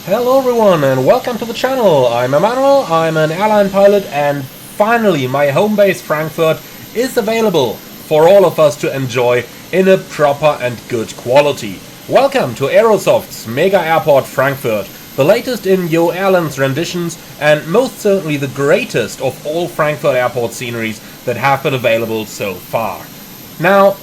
Hello everyone and welcome to the channel. I'm Emmanuel, I'm an airline pilot, and finally my home base Frankfurt is available for all of us to enjoy in a proper and good quality. Welcome to Aerosoft's Mega Airport Frankfurt, the latest in Yo Airline's renditions and most certainly the greatest of all Frankfurt airport sceneries that have been available so far. Now,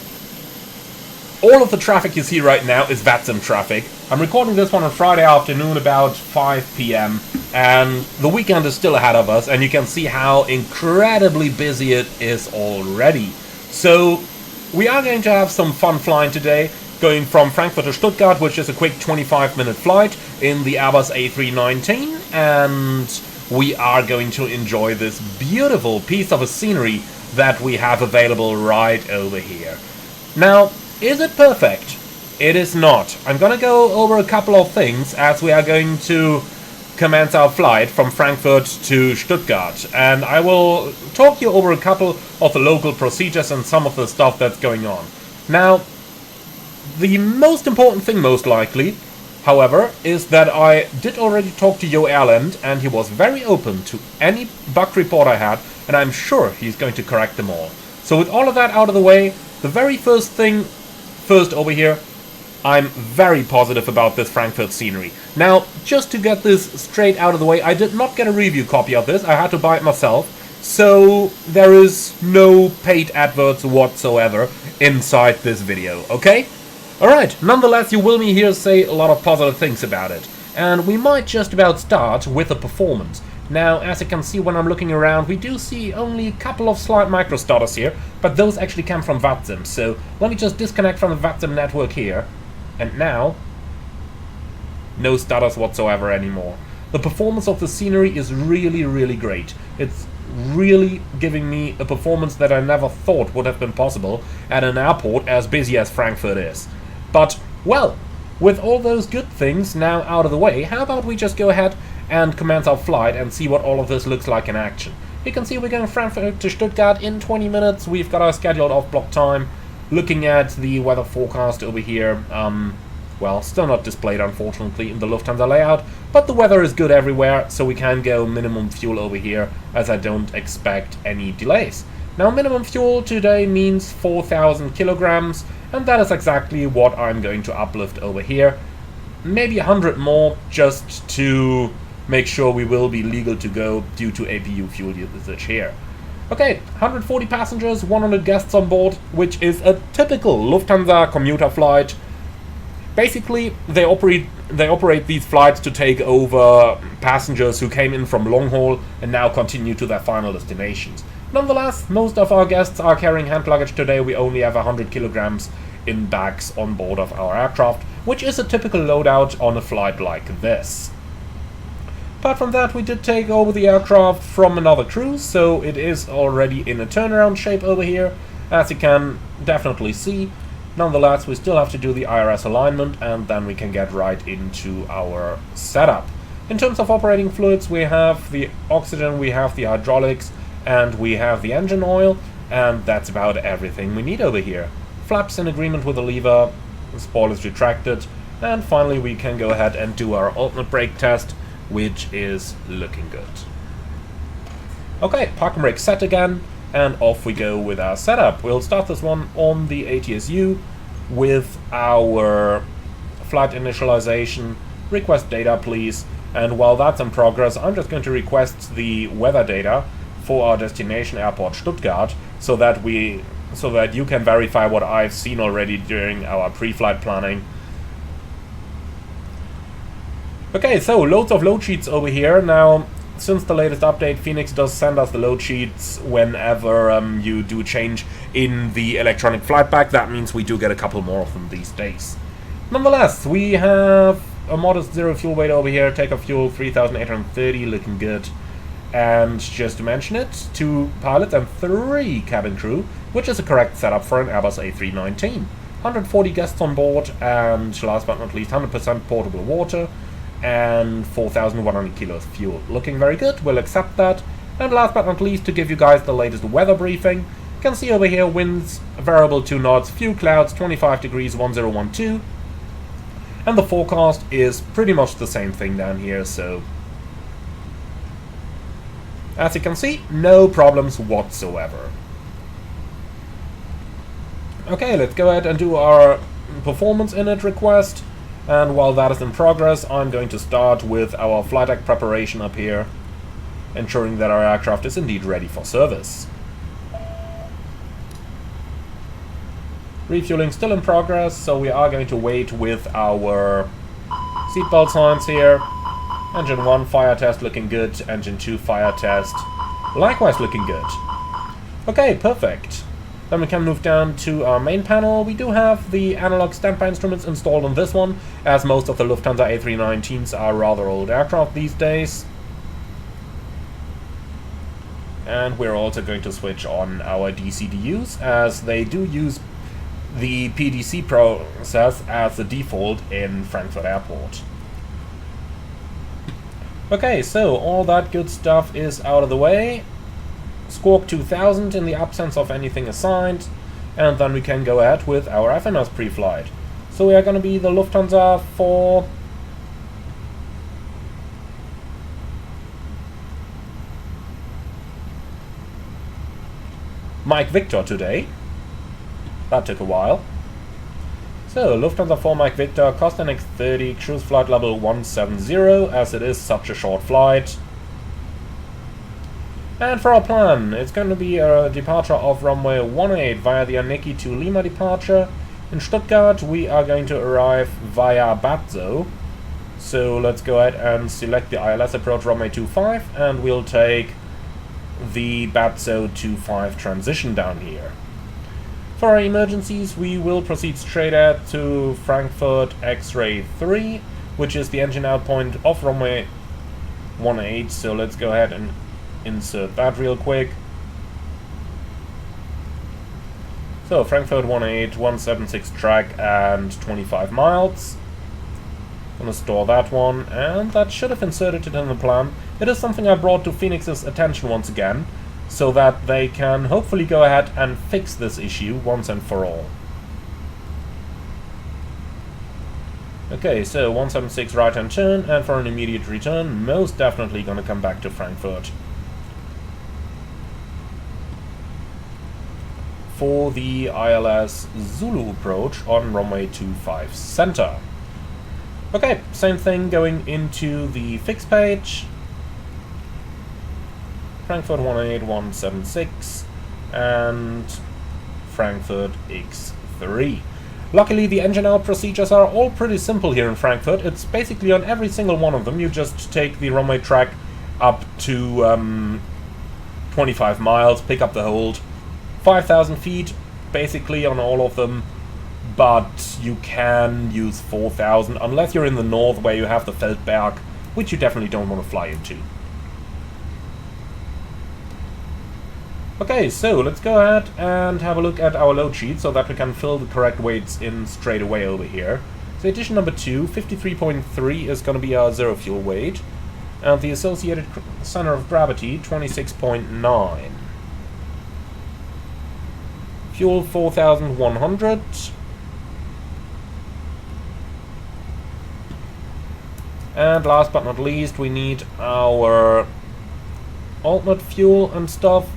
all of the traffic you see right now is VATSIM traffic. I'm recording this one on Friday afternoon about 5 p.m. and the weekend is still ahead of us, and you can see how incredibly busy it is already. So we are going to have some fun flying today, going from Frankfurt to Stuttgart, which is a quick 25-minute flight in the Airbus A319, and we are going to enjoy this beautiful piece of a scenery that we have available right over here. Now, is it perfect? It is not. I'm gonna go over a couple of things as we are going to commence our flight from Frankfurt to Stuttgart, and I will talk you over a couple of the local procedures and some of the stuff that's going on. Now, the most important thing most likely, however, is that I did already talk to Yo Airland, and he was very open to any bug report I had, and I'm sure he's going to correct them all. So with all of that out of the way, the very first thing first over here, I'm very positive about this Frankfurt scenery. Now, just to get this straight out of the way, I did not get a review copy of this, I had to buy it myself, so there is no paid adverts whatsoever inside this video, okay? Alright, nonetheless, you will me here say a lot of positive things about it, and we might just about start with the performance. Now, as you can see when I'm looking around, we do see only a couple of slight micro stutters here, but those actually come from VATSIM, so let me just disconnect from the VATSIM network here, and now, no stutters whatsoever anymore. The performance of the scenery is really great. It's really giving me a performance that I never thought would have been possible at an airport as busy as Frankfurt is. But, well, with all those good things now out of the way, how about we just go ahead and commence our flight and see what all of this looks like in action. You can see we're going from Frankfurt to Stuttgart in 20 minutes. We've got our scheduled off-block time. Looking at the weather forecast over here, well, still not displayed unfortunately in the Lufthansa layout, but the weather is good everywhere, so we can go minimum fuel over here, as I don't expect any delays. Now, minimum fuel today means 4,000 kilograms, and that is exactly what I'm going to uplift over here. Maybe 100 more, just to make sure we will be legal to go due to APU fuel usage here. Okay, 140 passengers, 100 guests on board, which is a typical Lufthansa commuter flight. Basically, they operate these flights to take over passengers who came in from long haul and now continue to their final destinations. Nonetheless, most of our guests are carrying hand luggage today. We only have 100 kilograms in bags on board of our aircraft, which is a typical loadout on a flight like this. Apart from that, we did take over the aircraft from another cruise, so it is already in a turnaround shape over here, as you can definitely see. Nonetheless, we still have to do the IRS alignment, and then we can get right into our setup. In terms of operating fluids, we have the oxygen, we have the hydraulics, and we have the engine oil, and that's about everything we need over here. Flaps in agreement with the lever, spoilers retracted, and finally we can go ahead and do our alternate brake test, which is looking good. Okay, park and brake set again, and off we go with our setup. We'll start this one on the ATSU with our flight initialization. Request data please, and while that's in progress, I'm just going to request the weather data for our destination airport Stuttgart, so that you can verify what I've seen already during our pre-flight planning. Okay, so loads of load sheets over here. Now, since the latest update, Phoenix does send us the load sheets whenever you do change in the electronic flight bag. That means we do get a couple more of them these days. Nonetheless, we have a modest zero fuel weight over here. Takeoff fuel 3,830, looking good. And just to mention it, 2 pilots and 3 cabin crew, which is a correct setup for an Airbus A319. 140 guests on board, and last but not least, 100% portable water, and 4,100 kilos of fuel. Looking very good, we'll accept that. And last but not least, to give you guys the latest weather briefing, you can see over here winds variable 2 knots, few clouds, 25 degrees, 1012. And the forecast is pretty much the same thing down here, so as you can see, no problems whatsoever. Okay, let's go ahead and do our performance init request. And while that is in progress, I'm going to start with our flight deck preparation up here, ensuring that our aircraft is indeed ready for service. Refueling still in progress, so we are going to wait with our seatbelt signs here. Engine 1 fire test looking good, Engine 2 fire test likewise looking good. Okay, perfect. Then we can move down to our main panel. We do have the analog standby instruments installed on this one, as most of the Lufthansa A319s are rather old aircraft these days. And we're also going to switch on our DCDUs, as they do use the PDC process as the default in Frankfurt Airport. Okay, so all that good stuff is out of the way. Squawk 2000 in the absence of anything assigned, and then we can go ahead with our FMS pre-flight. So we are going to be the Lufthansa for Mike Victor today. That took a while. So, Lufthansa 4 Mike Victor, Costa NX30, cruise flight level 170, as it is such a short flight. And for our plan, it's going to be a departure of runway 18 via the Aniki to Lima departure. In Stuttgart, we are going to arrive via Batzo. So, let's go ahead and select the ILS approach runway 25, and we'll take the Batzo 25 transition down here. For our emergencies, we will proceed straight ahead to Frankfurt X-Ray 3, which is the engine out point of runway 18, so let's go ahead and insert that real quick. So, Frankfurt 18, 176 track and 25 miles. Gonna store that one, and that should have inserted it in the plan. It is something I brought to Phoenix's attention once again, so that they can hopefully go ahead and fix this issue once and for all. Okay, so 176 right-hand turn, and for an immediate return, most definitely gonna come back to Frankfurt for the ILS Zulu approach on runway 25 center. Okay, same thing going into the fix page. Frankfurt 18176 and Frankfurt X3. Luckily, the engine out procedures are all pretty simple here in Frankfurt. It's basically on every single one of them. You just take the runway track up to 25 miles, pick up the hold, 5,000 feet basically on all of them, but you can use 4,000 unless you're in the north where you have the Feldberg, which you definitely don't want to fly into. Okay, so let's go ahead and have a look at our load sheet so that we can fill the correct weights in straight away over here. So addition number 2, 53.3 is going to be our zero fuel weight, and the associated center of gravity, 26.9. Fuel 4,100. And last but not least, we need our alternate fuel and stuff.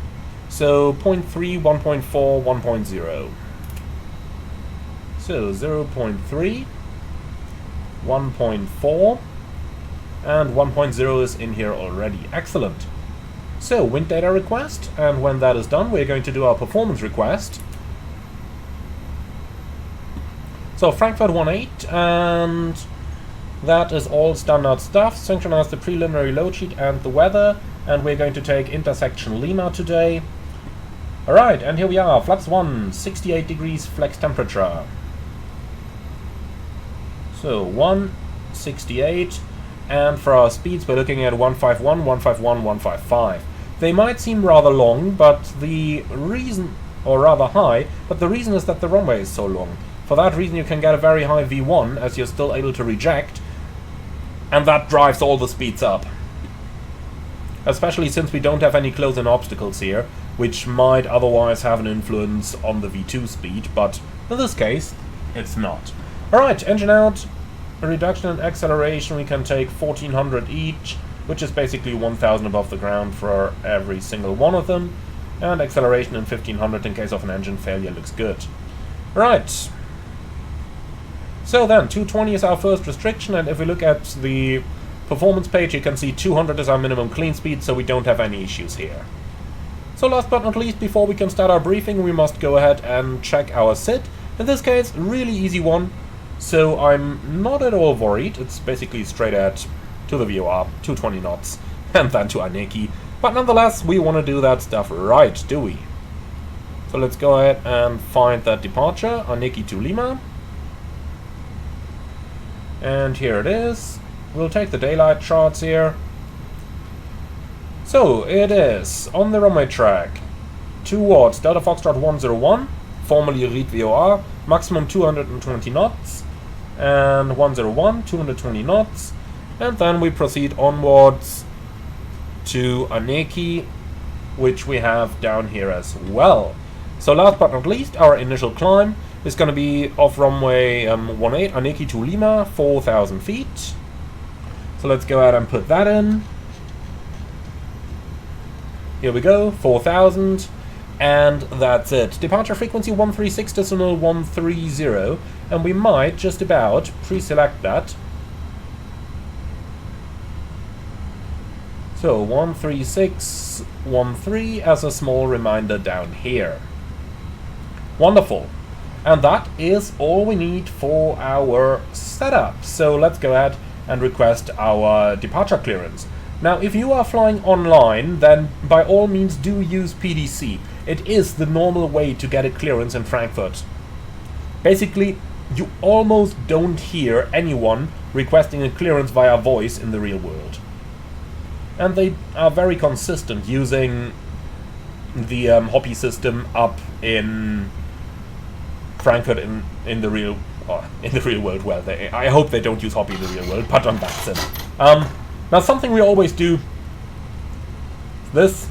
So 0.3, 1.4, 1.0. So 0.3, 1.4, and 1.0 is in here already. Excellent. So wind data request, and when that is done, we're going to do our performance request. So Frankfurt 18, and that is all standard stuff. Synchronize the preliminary load sheet and the weather, and we're going to take intersection Lima today. Alright, and here we are, flaps 1, 68 degrees flex temperature. So 168, and for our speeds we're looking at 151, 151, 155. They might seem rather long, but the reason, or rather high, but the reason is that the runway is so long. For that reason you can get a very high V1 as you're still able to reject, and that drives all the speeds up. Especially since we don't have any close-in obstacles here, which might otherwise have an influence on the V2 speed, but in this case, it's not. Alright, engine out, reduction in acceleration, we can take 1400 each, which is basically 1000 above the ground for every single one of them. And acceleration in 1500 in case of an engine failure looks good. Right. So then, 220 is our first restriction, and if we look at the performance page, you can see 200 is our minimum clean speed, so we don't have any issues here. So last but not least, before we can start our briefing, we must go ahead and check our SID. In this case, really easy one, so I'm not at all worried. It's basically straight at to the VOR, 220 knots, and then to Aneki. But nonetheless, we want to do that stuff right, do we? So let's go ahead and find that departure, Aneki to Lima. And here it is. We'll take the daylight charts here. So, it is on the runway track towards Delta Foxtrot 101, formerly Reed VOR, maximum 220 knots, and 101, 220 knots, and then we proceed onwards to Aneki, which we have down here as well. So last but not least, our initial climb is going to be off runway 18, Aneki to Lima, 4,000 feet. So let's go ahead and put that in. Here we go, 4,000, and that's it. Departure frequency 136.130, and we might just about pre-select that. So 13613 as a small reminder down here. Wonderful. And that is all we need for our setup. So let's go ahead and request our departure clearance. Now, if you are flying online, then by all means do use PDC. It is the normal way to get a clearance in Frankfurt. Basically, you almost don't hear anyone requesting a clearance via voice in the real world. And they are very consistent using the Hoppy system up in Frankfurt in the real world. Well, I hope they don't use Hoppy in the real world, but on that sim. Now, something we always do, this,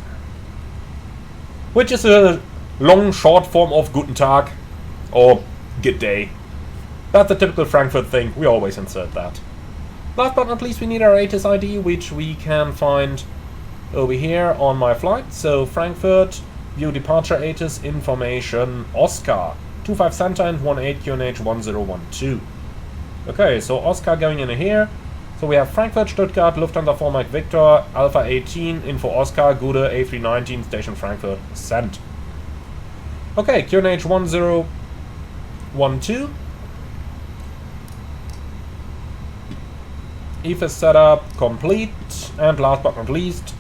which is a long, short form of Guten Tag, or Good Day. That's a typical Frankfurt thing, we always insert that. Last but not least, we need our ATIS ID, which we can find over here on my flight. So, Frankfurt, view departure ATIS information, Oscar, 25 Santa and 18 QNH 1012. Okay, so Oscar going in here. So we have Frankfurt, Stuttgart, Lufthansa 4 Mike Victor, Alpha 18, info Oscar, Gude, A319, station Frankfurt, sent. Okay, QNH 1012. EFIS setup complete. And last but not least,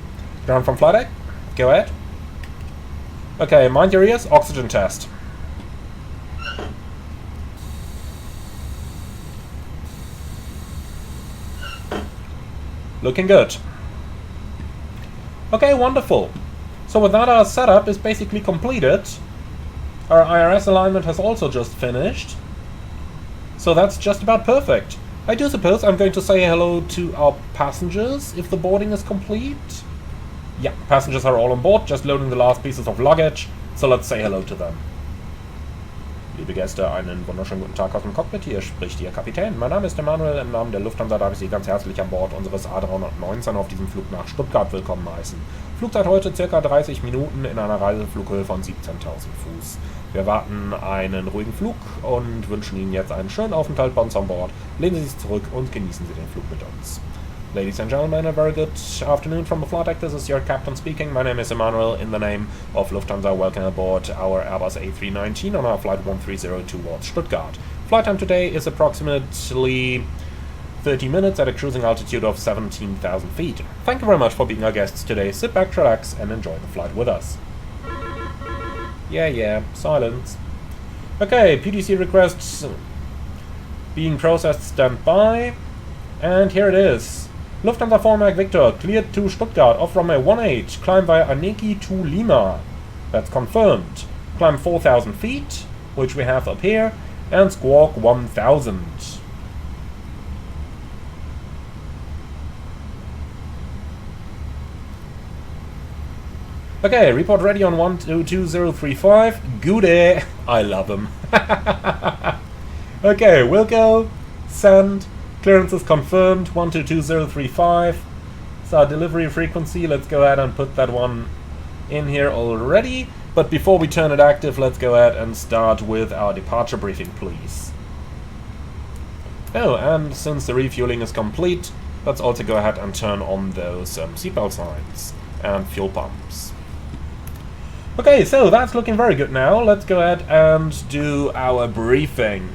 ground from flight deck. Go ahead. Okay, mind your ears, oxygen test. Looking good. Okay, wonderful. So with that, our setup is basically completed. Our IRS alignment has also just finished. So that's just about perfect. I do suppose I'm going to say hello to our passengers if the boarding is complete. Yeah, passengers are all on board, just loading the last pieces of luggage. So let's say hello to them. Liebe Gäste, einen wunderschönen guten Tag aus dem Cockpit. Hier spricht Ihr Kapitän. Mein Name ist Emanuel. Im Namen der Lufthansa darf ich Sie ganz herzlich an Bord unseres A319 auf diesem Flug nach Stuttgart willkommen heißen. Flugzeit heute ca. 30 Minuten in einer Reiseflughöhe von 17.000 Fuß. Wir erwarten einen ruhigen Flug und wünschen Ihnen jetzt einen schönen Aufenthalt bei uns an Bord. Lehnen Sie sich zurück und genießen Sie den Flug mit uns. Ladies and gentlemen, a very good afternoon from the flight deck. This is your captain speaking. My name is Emanuel. In the name of Lufthansa, welcome aboard our Airbus A319 on our flight 130 towards Stuttgart. Flight time today is approximately 30 minutes at a cruising altitude of 17,000 feet. Thank you very much for being our guests today. Sit back, relax, and enjoy the flight with us. Yeah, silence. Okay, PDC requests being processed, stand by. And here it is. Lufthansa 4 Mike Victor, cleared to Stuttgart, off runway 18, climb via Aneki to Lima. That's confirmed. Climb 4,000 feet, which we have up here, and squawk 1,000. Okay, report ready on 12035. Good. I love him. Okay, we'll go, send, Clearance is confirmed, 122035. It's our delivery frequency. Let's go ahead and put that one in here already. But before we turn it active, let's go ahead and start with our departure briefing, please. Oh, and since the refueling is complete, let's also go ahead and turn on those seatbelt signs and fuel pumps. Okay, so that's looking very good now. Let's go ahead and do our briefing.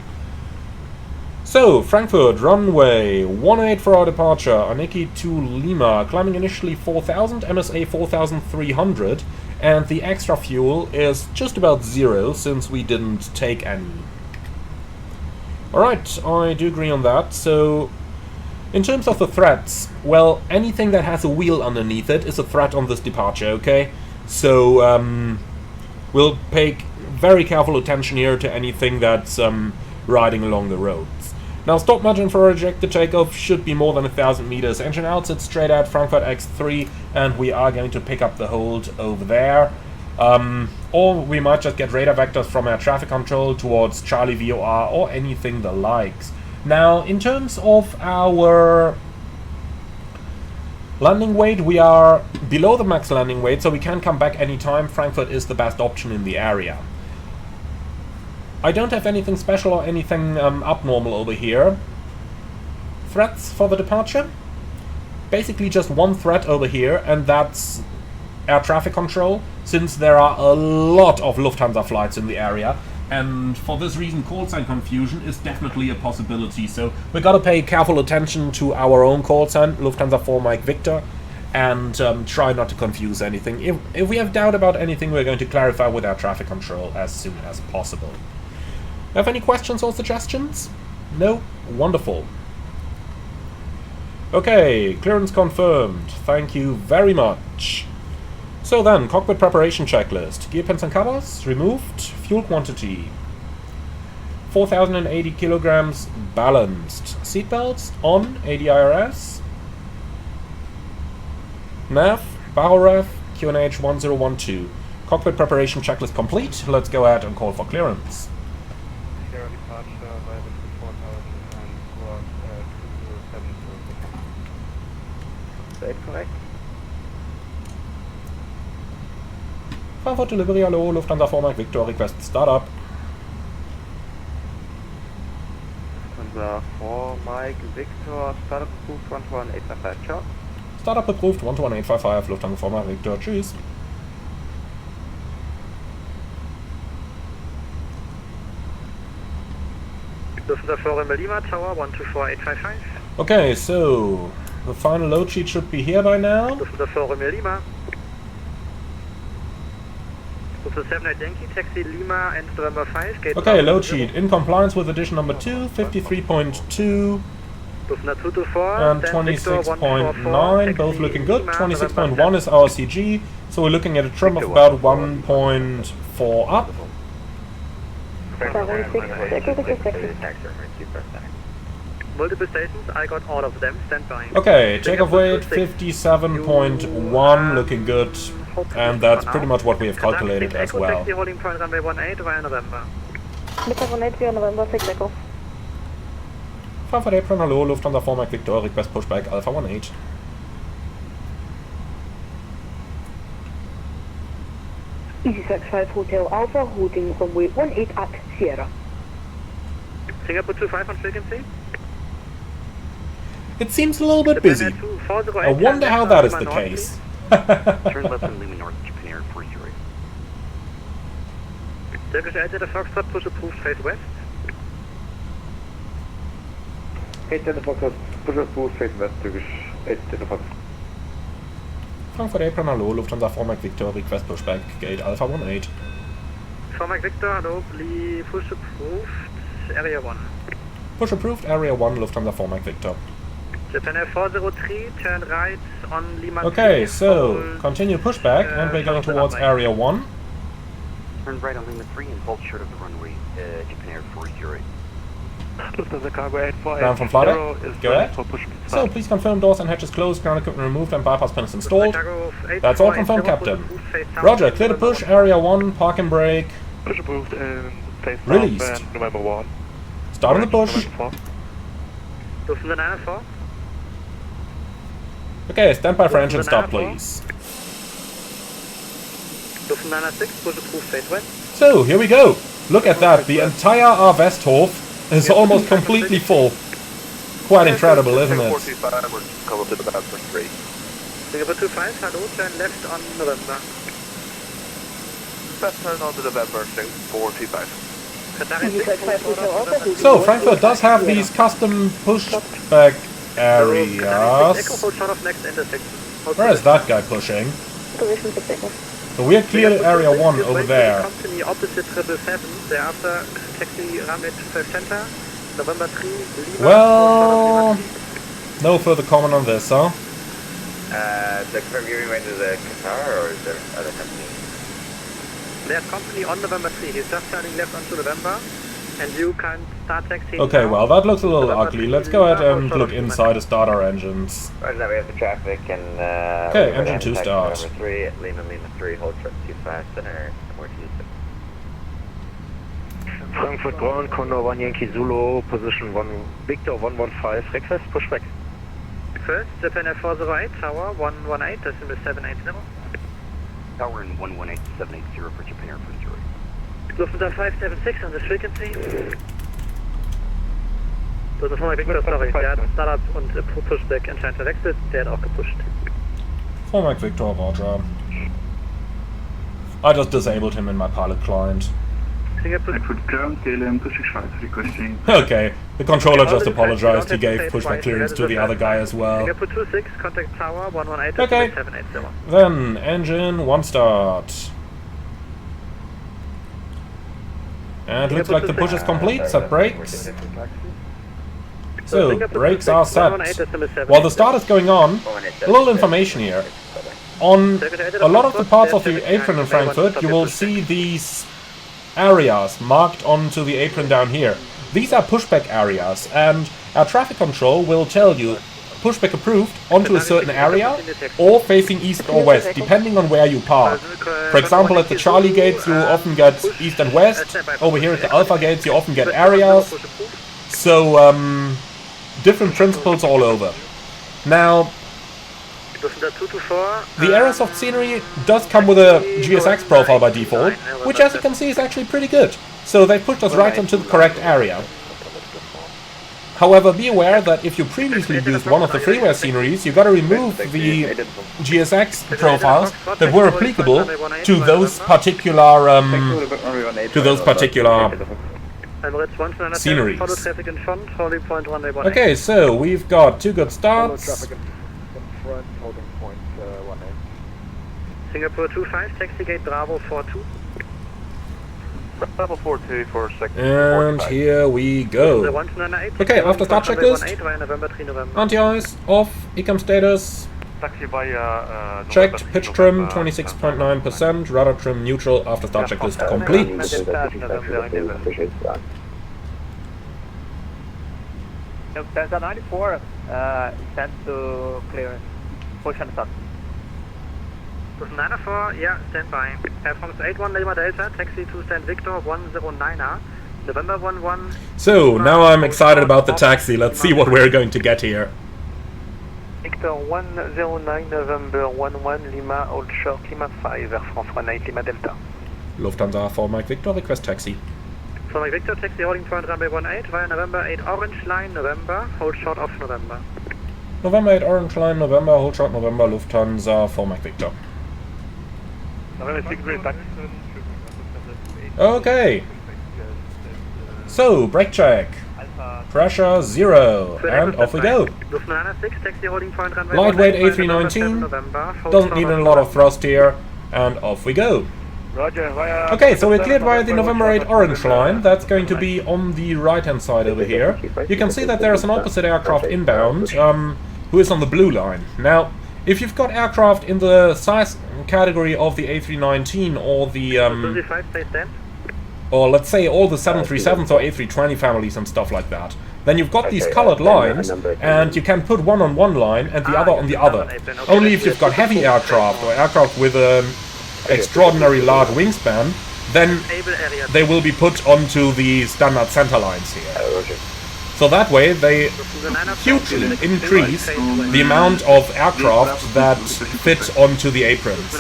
So, Frankfurt, runway 18 for our departure, Aniki to Lima, climbing initially 4000, MSA 4300, and the extra fuel is just about 0 since we didn't take any. Alright, I do agree on that. So, in terms of the threats, well, anything that has a wheel underneath it is a threat on this departure, okay? So, we'll pay very careful attention here to anything that's riding along the roads. Now, stop margin for ejected takeoff should be more than 1000 meters. Engine out, it's straight at Frankfurt X3, and we are going to pick up the hold over there. Or we might just get radar vectors from air traffic control towards Charlie VOR or anything the likes. Now, in terms of our landing weight, we are below the max landing weight, so we can come back anytime. Frankfurt is the best option in the area. I don't have anything special or anything abnormal over here. Threats for the departure? Basically just one threat over here, and that's air traffic control, since there are a lot of Lufthansa flights in the area, and for this reason call sign confusion is definitely a possibility, so we gotta pay careful attention to our own call sign, Lufthansa 4 Mike Victor, and try not to confuse anything. If we have doubt about anything, we're going to clarify with air traffic control as soon as possible. Have any questions or suggestions? No? Wonderful. Okay, clearance confirmed. Thank you very much. So then, cockpit preparation checklist. Gear pins and covers removed. Fuel quantity 4080 kilograms balanced. Seatbelts on, ADIRS. nav, Baroref, QNH 1012. Cockpit preparation checklist complete. Let's go ahead and call for clearance. Correct. Frankfurt delivery, hello, Lufthansa 4 Mike Victor, request startup. Lufthansa 4 Mike Victor, startup approved 11855, ciao. Startup approved 11855, Lufthansa 4 Mike Victor, tschüss. Lufthansa 4 Lima, tower 124855. Okay, so the final load sheet should be here by now. Lufthansa 4 Lima. Lufthansa 7 Yankee, taxi Lima and November 5, gate. Okay, load sheet in compliance with edition number 2, 53.2 Lufthansa 224 and 26.9, both looking good. 26.1 is our CG, so we're looking at a trim of about 1.4 up. Multiple stations, I got all of them, stand by. Okay, takeoff weight 57.1, looking good. And that's pretty much what we have calculated as well. Taxi holding point runway 18 via November. November 18 via November, 6 Echo. Frankfurt Apron, hello, Lufthansa 4 Mike Victor, request pushback Alpha 18. EasySearch Hotel Alpha, holding runway 18 at Sierra. Singapore 25 on frequency. It seems a little bit busy. I wonder how that is the case. Turn left on Lima North, Japan Air 40. Turkish Air Foxtrot, push approved, face west. Air Foxtrot, push approved, face west, Turkish Air Foxtrot. Frankfurt Apron, hello, Lufthansa 4 Mike Victor, request pushback, gate Alpha 18. 4 Mike Victor, hello, push approved, area 1. Push approved, area 1, Lufthansa 4 Mike Victor. Japan Air 403, turn right on Lima. Okay, so continue pushback, and we're going towards area 1. Turn right on Lima 3 and hold short of the runway, Japan Air 408. Lufthansa Cargo 848. Down from flight deck, go ahead. So please confirm doors and hatches closed, ground equipment removed, and bypass pins installed. That's all confirmed, Captain. Roger, clear to push, area 1, park and brake. Push approved and face released. November 1. Start on the push. Lufthansa 904. Okay, stand by for engine start, please. Lufthansa 906, push approved, face west. So, here we go. Look at that. The entire R Westhof is almost completely full. Quite incredible, isn't it? 425, we're coming to the bad for 3. Singapore 25, hello, turn left on November. Best turn on to November, 425. So, Frankfurt does have these custom pushback areas. Where is that guy pushing? So we're clear area 1 over there. Company opposite 777, thereafter taxi runway 25 center, November 3, Lima. Well, no further comment on this, huh? The confirming right to the Qatar, or is there other company? There's company on November 3, he's just turning left onto November, and you can start taxiing. Okay, now. well that looks a little November ugly. 3, Let's go ahead Lima, and look inside the starter engines. Right now we have the traffic and Okay, engine 2 start. November 3, Lima 3, hold short 25 center, more 26. Frankfurt ground, Condor 1 Yankee Zulu, position 1, Victor 115, request, pushback. First, Japan Air 408, tower 118, decimal 780. Tower in 118780 for Japan Air 40. Lufthansa 576 on this frequency. Das ist nochmal Victor, sorry, der hat Startup und Pushback anscheinend verwechselt, der hat auch gepusht. For Mike Victor, Roger. I just disabled him in my pilot client. Okay, the controller just apologized, he gave pushback clearance to the other guy as well. Singapore 26, contact tower 118, Okay, 780. then engine 1 start. And looks like the push is complete, set brakes. So, brakes are set. While the start is going on, a little information here. On a lot of the parts of the apron in Frankfurt, you will see these areas marked onto the apron down here. These are pushback areas, and our traffic control will tell you pushback approved onto a certain area, or facing east or west, depending on where you park. For example, at the Charlie gates you often get east and west. Over here at the Alpha gates you often get areas. So, different principles all over. Now, the Aerosoft scenery does come with a GSX profile by default, which as you can see is actually pretty good. So they pushed us right onto the correct area. However, be aware that if you previously used one of the freeware sceneries, you gotta remove the GSX profiles that were applicable to those particular sceneries. Okay, so we've got 2 good starts. Singapore 25, taxi gate Bravo 42. Bravo 42 for second. And here we go. Okay, after start checklist. Anti-ice, off, ecom status. Checked, pitch trim 26.9%, rudder trim neutral, after start checklist complete. Delta 94, sent to clearance. Push and start. 94, yeah, stand by. Air France 81 Lima Delta, taxi to stand Victor 109er, November 11. So, now I'm excited about the taxi, let's see what we're going to get here. Victor 109 November 11 Lima Old Short Lima 5, Air France 19 Lima Delta. Lufthansa for Mike Victor, request taxi. For Mike Victor, taxi holding point runway 18 via November 8 Orange Line, November, hold short off November. November 8 Orange Line, November, hold short November, Lufthansa for Mike Victor. Okay. So, brake check. Pressure 0. And off we go. Lightweight A319. Doesn't need a lot of thrust here. And off we go. Okay, so we're cleared via the November 8 Orange Line. That's going to be on the right-hand side over here. You can see that there's an opposite aircraft inbound, who is on the blue line. Now, if you've got aircraft in the size category of the A319 or the or let's say all the 737s or A320 families and stuff like that, then you've got these colored lines, and you can put one on one line and the other on the other. Only if you've got heavy aircraft or aircraft with an extraordinary large wingspan, then they will be put onto the standard center lines here. So that way they hugely increase the amount of aircraft that fit onto the aprons.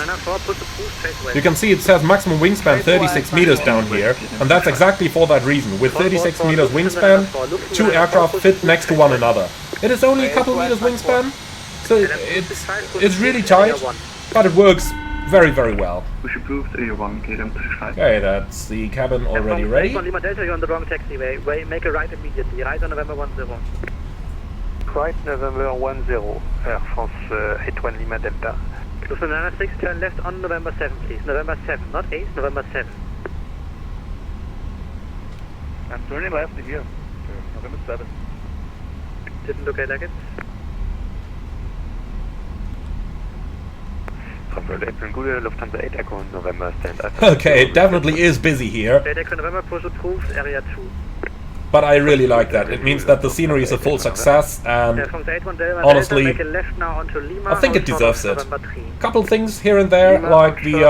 You can see it says maximum wingspan 36 meters down here, and that's exactly for that reason. With 36 meters wingspan, 2 aircraft fit next to one another. It is only a couple meters wingspan, so it's really tight, but it works very, very well. Okay, that's the cabin already ready. Lima Delta, you're on the wrong taxiway. Make a right immediately. Right on November 10. Right, November 10. Air France 81 Lima Delta. Lufthansa 6, turn left on November 7, please. November 7, not 8, November 7. I'm turning left here. November 7. Didn't look like it. Lufthansa 8 Echo November stand up. Okay, it definitely is busy here. 8 Echo November push approved, area 2. But I really like that. It means that the scenery is a full success, and honestly, I think it deserves it. Couple things here and there, like the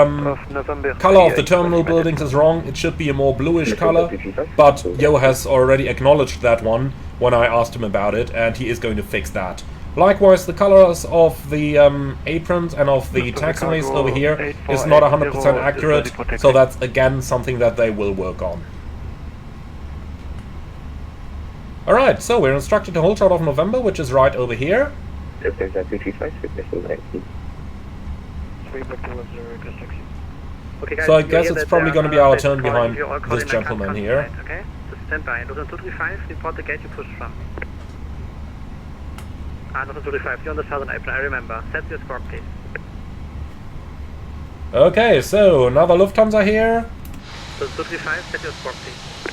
color of the terminal buildings is wrong. It should be a more bluish color, but Yo has already acknowledged that one when I asked him about it, and he is going to fix that. Likewise, the colors of the aprons and of the taxiways over here is not 100% accurate, so that's again something that they will work on. Alright, so we're instructed to hold short of November, which is right over here. So I guess it's probably going to be our turn behind this gentleman here. Okay, so stand by. Lufthansa 235, report the gate you pushed from. Lufthansa 235, you're on the southern apron, I remember. Set your score, please. Okay, so another Lufthansa here. Lufthansa 235, set your score, please.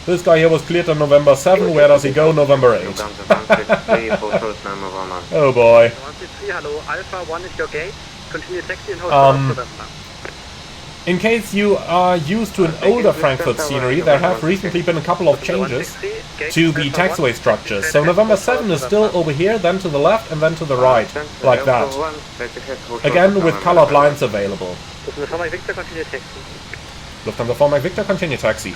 This guy here was cleared on November 7. Where does he go? November 8. Oh boy. 163, hello. Alpha 1 is your gate. Continue taxi and hold November. In case you are used to an older Frankfurt scenery, there have recently been a couple of changes to the taxiway structures. So November 7 is still over here, then to the left, and then to the right, like that. Again, with colored lines available. Lufthansa 4 Mike Victor, continue taxi.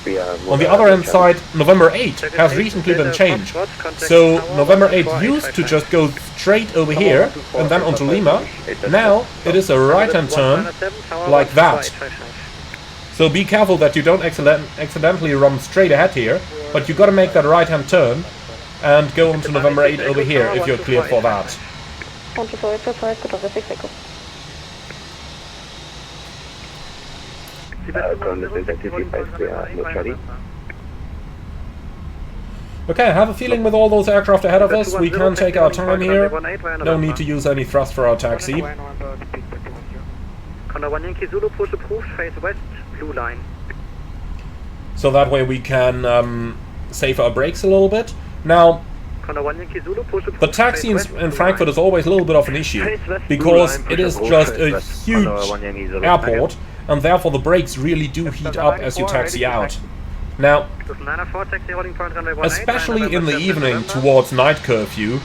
On the other hand side, November 8 has recently been changed. So November 8 used to just go straight over here and then onto Lima. Now it is a right-hand turn like that. So be careful that you don't accidentally run straight ahead here, but you gotta make that right-hand turn and go onto November 8 over here if you're clear for that. Okay, I have a feeling with all those aircraft ahead of us, we can take our time here. No need to use any thrust for our taxi. So that way we can save our brakes a little bit. Now, the taxi in Frankfurt is always a little bit of an issue, because it is just a huge airport, and therefore the brakes really do heat up as you taxi out. Now, especially in the evening towards night curfew,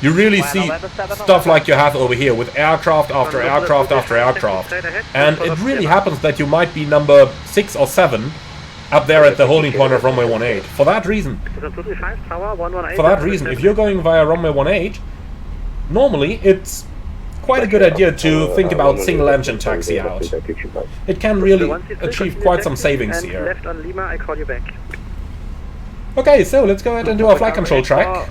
you really see stuff like you have over here with aircraft after aircraft after aircraft. And it really happens that you might be number 6 or 7 up there at the holding point of runway 18. For that reason, if you're going via runway 18, normally it's quite a good idea to think about single engine taxi out. It can really achieve quite some savings here. Okay, so let's go ahead and do our flight control track.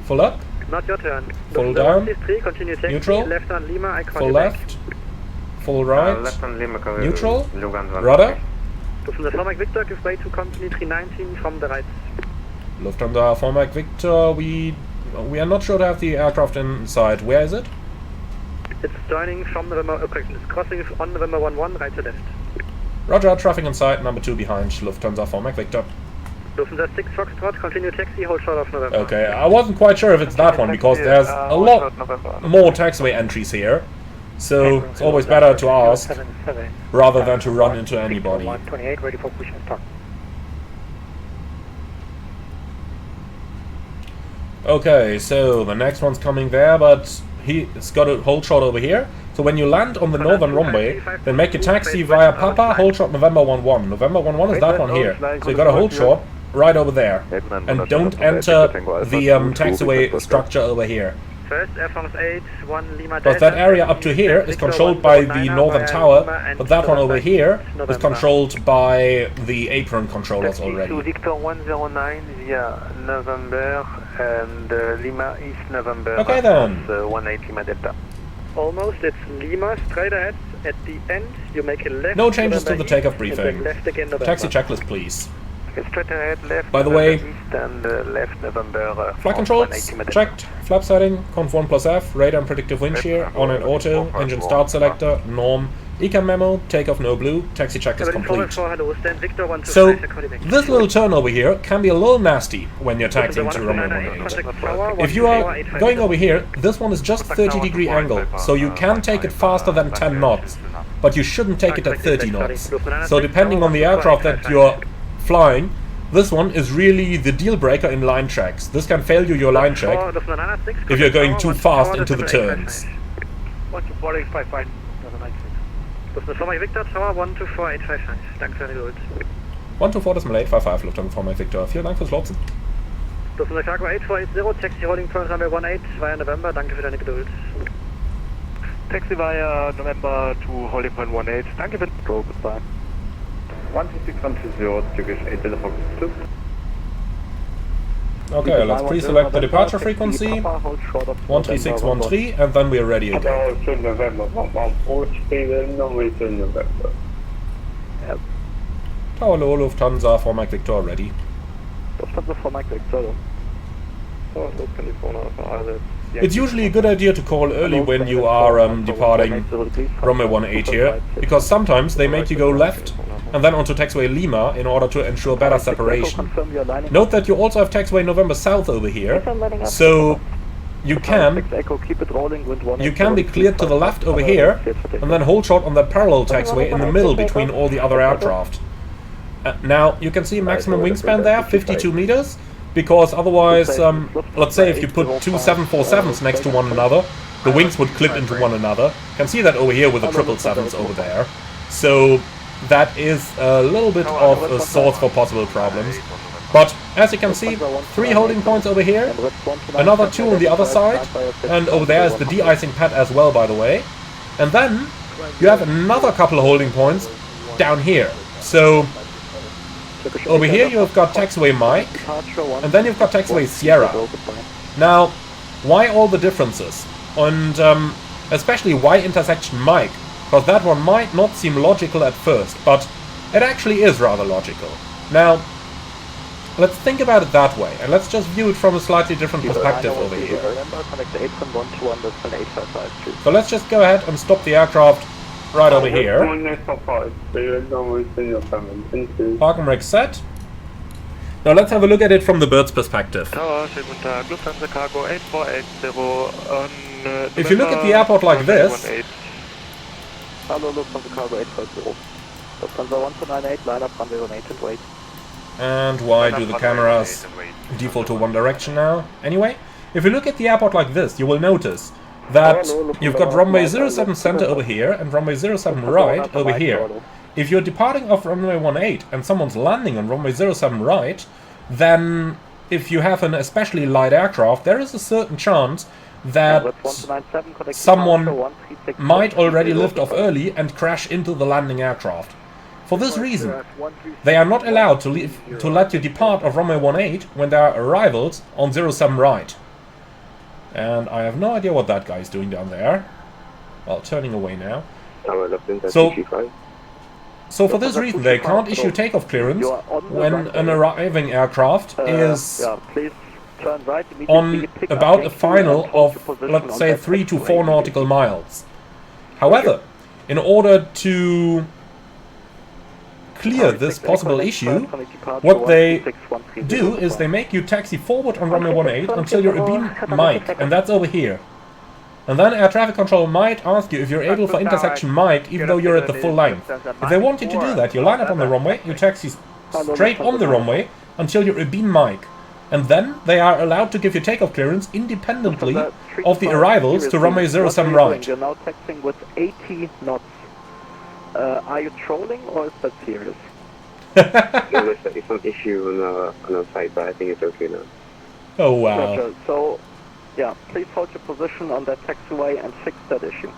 Full up. Not your turn. Full down. Neutral. Full left. Full right. Neutral. Rudder. Lufthansa Mike Victor, give way to company 319 from the right. Lufthansa 4 Mike Victor, we are not sure to have the aircraft inside. Where is it? It's joining from November, it's crossing on November 11, right to left. Roger, traffic inside, number 2 behind, Lufthansa 4 Mike Victor. Lufthansa 6 Foxtrot, continue taxi, hold short of November. Okay, I wasn't quite sure if it's that one, because there's a lot more taxiway entries here. So it's always better to ask, rather than to run into anybody. 128, ready for push and start. Okay, so the next one's coming there, but he's got to hold short over here. So when you land on the northern runway, then make your taxi via Papa, hold short November 11. November 11 is that one here. So you got to hold short right over there. And don't enter the taxiway structure over here. First, Air France 8, 1 Lima Because that area up to here is controlled by the northern tower, but that one over here is controlled by the apron controllers already. Victor 109 via November and Lima East November. Okay then. 18 Lima Delta. Almost, it's Lima straight ahead. At the end, you make a left. No changes to the November takeoff east, briefing. and then left again November. Taxi checklist, please. Okay, straight ahead, left. By the way, East and left November. flight controls checked, flap setting, conf 1+F, radar and predictive wind shear, on and auto, engine start selector, norm, ecam memo, takeoff no blue, taxi checklist complete. So, this little turn over here can be a little nasty when you're taxiing to runway 18. If you are going over here, this one is just 30-degree angle, so you can take it faster than 10 knots, but you shouldn't take it at 30 knots. So depending on the aircraft that you're flying, this one is really the deal breaker in line checks. This can fail you your line check if you're going too fast into the turns. 124 Decimal 855, Lufthansa for Mike Victor. Vielen Dank fürs Lotsen. Lufthansa Cargo 8480, Taxi Rolling Turn Runway 18 via November, danke für deine Geduld. Taxi via November to Holding Point 18, danke bitte. Go, goodbye. 12610, Turkish 8 Delta Fox 2. Okay, let's pre-select the departure frequency, 13613, and then we are ready again. Tower low, Lufthansa for Mike Victor, ready. Lufthansa for Mike Victor. It's usually a good idea to call early when you are departing runway 18 here, because sometimes they make you go left and then onto taxiway Lima in order to ensure better separation. Note that you also have taxiway November South over here, so you can be cleared to the left over here and then hold short on that parallel taxiway in the middle between all the other aircraft. Now you can see maximum wingspan there, 52 meters. Because otherwise, let's say if you put two 747s next to one another, the wings would clip into one another. You can see that over here with the 777s over there. So that is a little bit of a source for possible problems. But as you can see, 3 holding points over here, another 2 on the other side, and over there is the de-icing pad as well, by the way. And then you have another couple of holding points down here. So over here you have got taxiway Mike, and then you've got taxiway Sierra. Now, why all the differences? And especially why intersection Mike? Because that one might not seem logical at first, but it actually is rather logical. Now, let's think about it that way, and let's just view it from a slightly different perspective over here. So let's just go ahead and stop the aircraft right over here. Park and brake set. Now let's have a look at it from the bird's perspective. If you look at the airport like this, and why do the cameras default to one direction now? Anyway, if you look at the airport like this, you will notice that you've got runway 07 center over here and runway 07 right over here. If you're departing off runway 18 and someone's landing on runway 07 right, then if you have an especially light aircraft, there is a certain chance that someone might already lift off early and crash into the landing aircraft. For this reason, they are not allowed to let you depart off runway 18 when there are arrivals on 07 right. And I have no idea what that guy is doing down there. Well, turning away now. So for this reason, they can't issue takeoff clearance when an arriving aircraft is on about a final of, let's say, 3 to 4 nautical miles. However, in order to clear this possible issue, what they do is they make you taxi forward on runway 18 until you're abeam Mike, and that's over here. And then air traffic control might ask you if you're able for intersection Mike, even though you're at the full length. If they want you to do that, you line up on the runway, you taxi straight on the runway until you're abeam Mike. And then they are allowed to give you takeoff clearance independently of the arrivals to runway 07 right. You're now taxiing with 80 knots. Are you trolling or is that serious? There's some issue on our side, but I think it's okay now. Oh wow. Roger. So, yeah, please hold your position on that taxiway and fix that issue.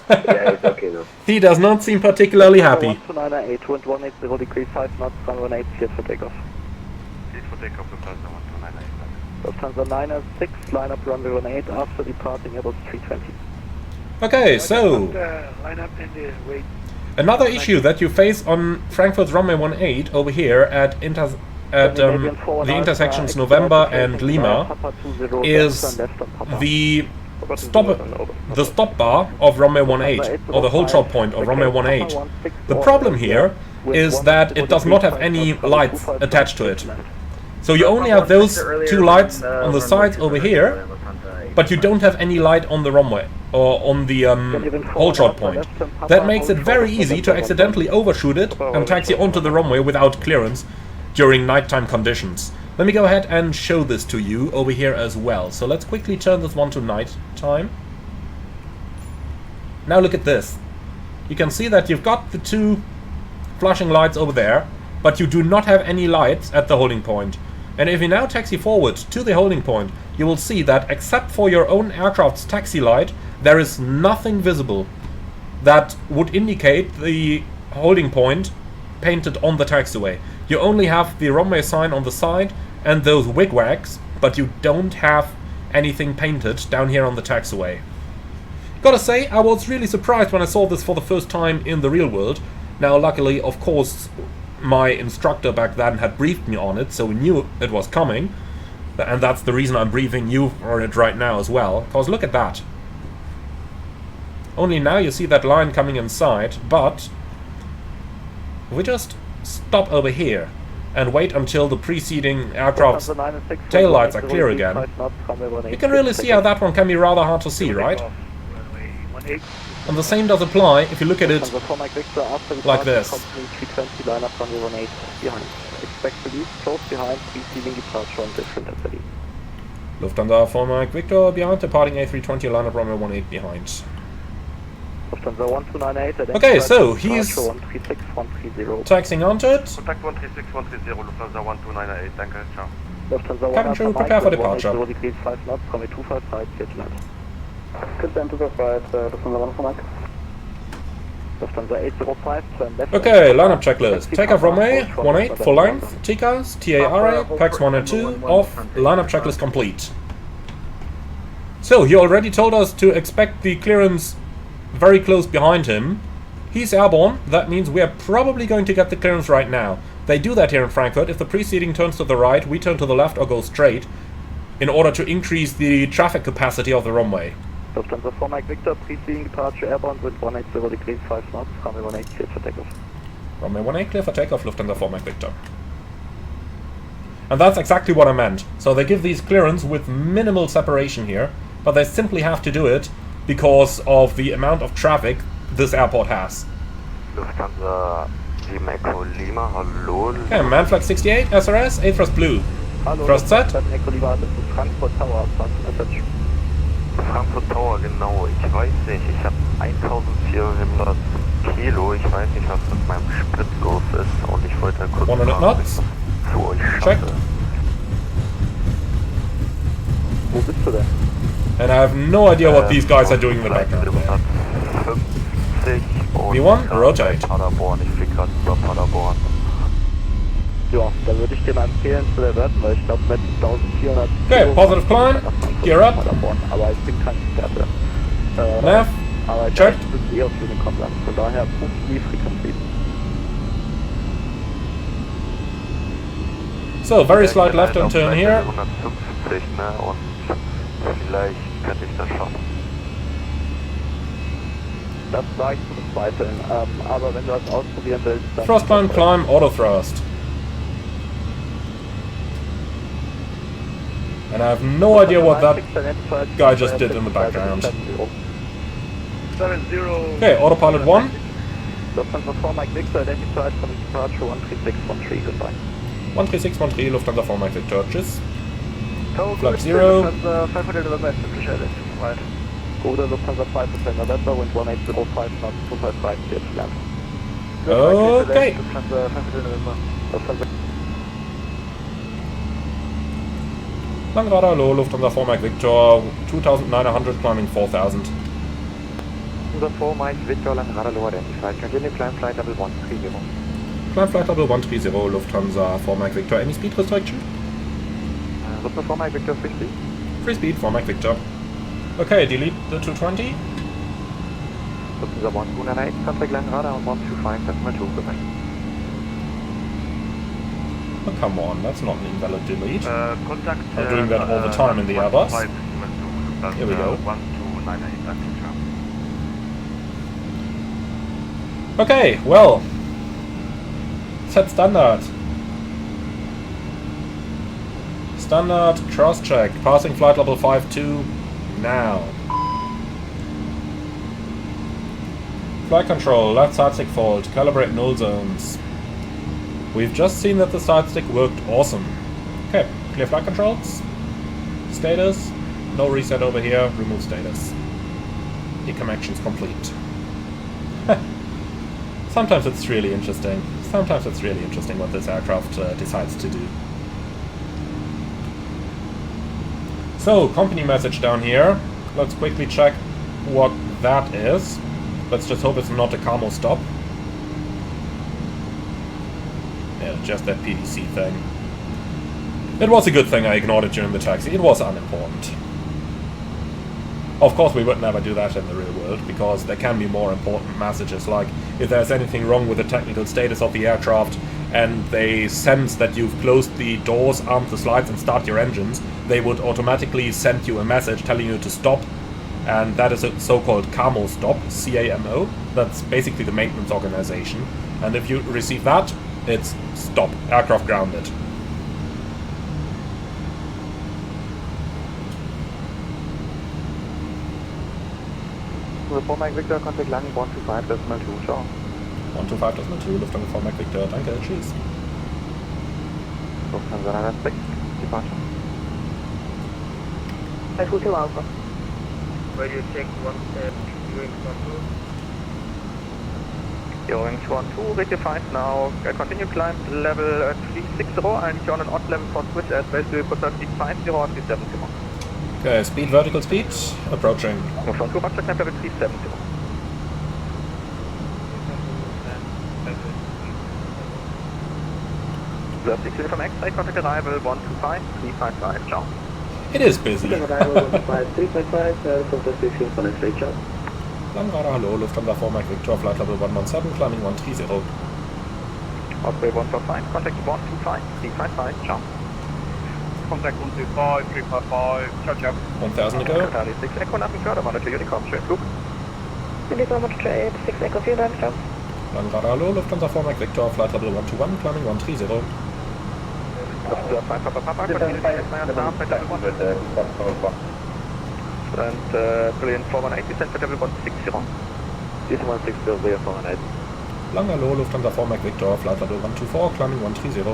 Yeah, it's okay now. He does not seem particularly happy. 1298, wind 180 degrees 5 knots, runway 18, cleared for takeoff. Cleared for takeoff, Lufthansa 1298. Lufthansa 906, line up runway 18 after departing Airbus 320. Okay, so Line up and wait. another issue that you face on Frankfurt's runway 18 over here at the intersections November and Lima is the stop bar of runway 18, or the hold shot point of runway 18. The problem here is that it does not have any lights attached to it. So you only have those two lights on the sides over here, but you don't have any light on the runway or on the hold shot point. That makes it very easy to accidentally overshoot it and taxi onto the runway without clearance during nighttime conditions. Let me go ahead and show this to you over here as well. So let's quickly turn this one to night time. Now look at this. You can see that you've got the two flashing lights over there, but you do not have any lights at the holding point. And if you now taxi forward to the holding point, you will see that except for your own aircraft's taxi light, there is nothing visible that would indicate the holding point painted on the taxiway. You only have the runway sign on the side and those wigwags, but you don't have anything painted down here on the taxiway. Gotta say, I was really surprised when I saw this for the first time in the real world. Now, luckily, of course, my instructor back then had briefed me on it, so we knew it was coming. And that's the reason I'm briefing you on it right now as well. Because look at that. Only now you see that line coming inside, but if we just stop over here and wait until the preceding aircraft's tail lights are clear again, you can really see how that one can be rather hard to see, right? And the same does apply if you look at it like this. Lufthansa 4 Mike Victor behind, departing A320, line up runway 18 behind. Okay, so he's taxiing onto it. Contact 136, 130, Lufthansa 1298, danke, ciao. Cabin crew, prepare for departure. Okay, lineup checklist. Takeoff runway 18, full length, TCAS, TARA, PAX 1 and 2, off, lineup checklist complete. So, he already told us to expect the clearance very close behind him. He's airborne, that means we are probably going to get the clearance right now. They do that here in Frankfurt. If the preceding turns to the right, we turn to the left or go straight in order to increase the traffic capacity of the runway. Lufthansa 4 Mike Victor, preceding departure airborne, wind 180 degrees 5 knots, runway 18 clear for takeoff. Runway 18 clear for takeoff, Lufthansa 4 Mike Victor. And that's exactly what I meant. So they give these clearance with minimal separation here, but they simply have to do it because of the amount of traffic this airport has. Lufthansa 7 Echo Lima, hallo. Okay, Manflag 68, SRS, A thrust blue. Hallo, Thrust set. Echo Lima, das ist Frankfurt Tower, Message. Frankfurt Tower, genau. Ich weiß nicht, ich habe 1400 Kilo. Ich weiß nicht, was mit meinem Sprit los ist. Und ich wollte kurz 100 knots. zu euch Checked. schaffe. Wo bist du denn? And I have no idea what these guys are doing in the background there. 50 und V1, rotate. Paderborn. Ich fliege gerade über Paderborn. Ja, da würde ich dir mal empfehlen zu bewerten, weil ich glaube mit 1400 Okay, positive climb, gear up. Aber ich bin kein Experte. Nav, aber check. du bist eh auf Honeycomb dann. Von daher prüft die Frequency. So, very slight left turn here. 150, ne? Und vielleicht könnte ich das schaffen. Das war ich zu bezweifeln. Aber wenn du das ausprobieren willst, dann... Thrust climb, auto thrust. And I have no idea what that guy just did in the background. Okay, autopilot 1. Lufthansa 4 Mike Victor, identified from departure 13613, goodbye. 13613, Lufthansa 4 Mike Victor, tschüss. Flap 0. 500 November, right. Oder Lufthansa 5% November, wind 1805 knots, 255, clear to land. Okay. Langrad, hello, Lufthansa 4 Mike Victor, 2,900 climbing 4,000. Lufthansa 4 Mike Victor, Langrad, low identified. Continue climb flight level 130. Climb flight level 130, Lufthansa 4 Mike Victor. Any speed restriction? Lufthansa 4 Mike Victor, free speed. Free speed, 4 Mike Victor. Okay, delete the 220. Lufthansa 1298, contact Langrad on 125, decimal 2, goodbye. Oh, come on, that's not an invalid delete. Contact. I'm doing that all the time in the Airbus. Here we go. 1298, Okay, well. Set standard. Standard cross check. Passing flight level 52 now. Flight control, left side stick fault. Calibrate null zones. We've just seen that the side stick worked awesome. Okay, clear flight controls. Status. No reset over here. Remove status. Ecom actions complete. Sometimes it's really interesting. Sometimes it's really interesting what this aircraft decides to do. So, company message down here. Let's quickly check what that is. Let's just hope it's not a camo stop. Yeah, just that PDC thing. It was a good thing I ignored it during the taxi. It was unimportant. Of course, we would never do that in the real world, because there can be more important messages, like if there's anything wrong with the technical status of the aircraft and they sense that you've closed the doors, armed the slides and start your engines, they would automatically send you a message telling you to stop, and that is a so-called camo stop, C-A-M-O. That's basically the maintenance organization, and if you receive that, it's stop, aircraft grounded. Lufthansa 4 Mike Victor, contact landing 125, decimal 2, ciao. 125.2, Lufthansa 4 Mike Victor, danke, tschüss. Lufthansa 906, departure. At Hotel Alpha. Where you check one Yoke 12. Yoke 12, rectified now. Continue climb level 360. I need you on an odd level for Swiss airspace to put 350 or 370. Okay, speed, vertical speed, approaching. From 2 roger climb level 370. The 16 from X-ray, contact arrival 125, 355, ciao. It is busy. Arrival 125, 355, from the 16 from X-ray, ciao. Langrada, hello, Lufthansa 4 Mike Victor, flight level 117, climbing 130. Osprey 145, contact 125, 355, ciao. Contact 125, 355, ciao ciao. 1000 to go. 36 Echo, nothing further, monitor Unicom, schönen Flug. Unicom monitor 6 Echo, vielen Dank, ciao. Langrada, hello, Lufthansa 4 Mike Victor, flight level 121, climbing 130. Lufthansa 5 Papa, continue to check my staff at level 1. And brilliant 418, descent at level 160. This 160, we are 418. Langer low, Lufthansa 4 Mike Victor, flight level 124, climbing 130.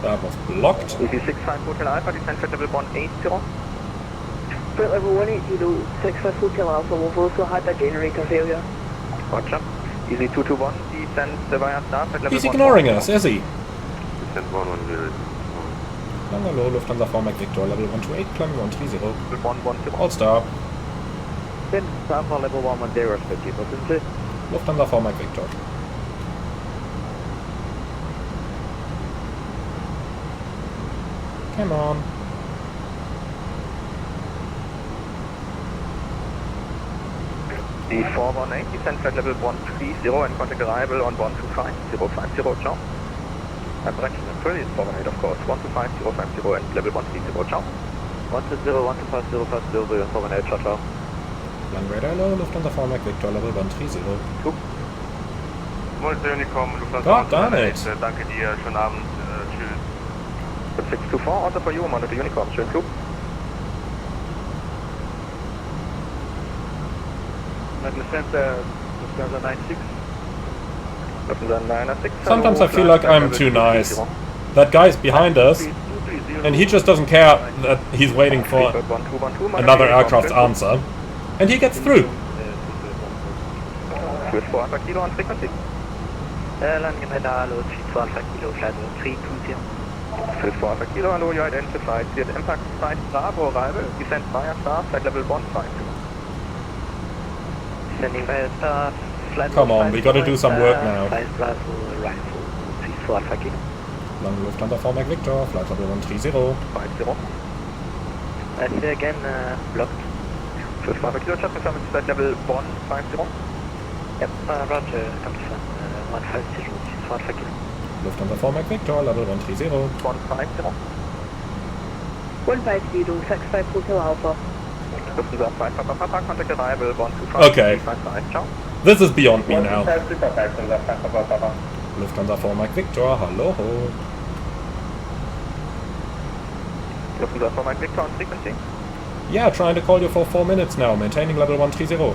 That was blocked. Easy 65 Hotel Alpha, descent at level 180. Flight level 180, 65 Hotel Alpha, we've also had a generator failure. Roger. Easy 221, descent via staff at level 1. He's ignoring us, is he? Descent 110. Langer low, Lufthansa 4 Mike Victor, level 128, climbing 130. Level 110. All star. Then staff on level 110, respectively. What's it? Lufthansa 4 Mike Victor. Come on. The 418, descent flight level 130 and contact arrival on 125, 050, ciao. Direction and brilliant 418, of course, 125, 050 and level 130, ciao. 120, 125, 050, 418, ciao, ciao. Langradar low, Lufthansa 4 Mike Victor, level 130. Monitor Unicom, Lufthansa God damn it. Danke dir, schönen Abend, tschüss. 624, also for you, monitor Unicom, schönen Flug. Lufthansa 96. Lufthansa 96. Sometimes I feel like I'm too nice. That guy's behind us, and he just doesn't care that he's waiting for another aircraft's answer. And he gets through. Swiss 4 Alpha Kilo on frequency. Landing radar, load 2 Alpha Kilo, flight level 320. Swiss 4 Alpha Kilo, hello, you identified. See the impact site Bravo arrival, descent via star, flight level 150. Descending via star, flight Come level on, we gotta do some work now. Flight Bravo, rifle, Swiss 4 Alpha Kilo. Long Lufthansa 4 Mike Victor, flight level 130. 50. I see again, blocked. Swiss 4 Alpha Kilo, just confirm it's flight level 150. Yep, roger, confirm, 150, Swiss 4 Alpha Kilo. Lufthansa 4 Mike Victor, level 130. 150. 150, 65 Hotel Alpha. Lufthansa 5 Papa, contact arrival 125. Okay. 355, ciao. This is beyond me now. 125, Lufthansa 4 Mike Victor, hello. Lufthansa 4 Mike Victor on frequency. Yeah, trying to call you for 4 minutes now, maintaining level 130.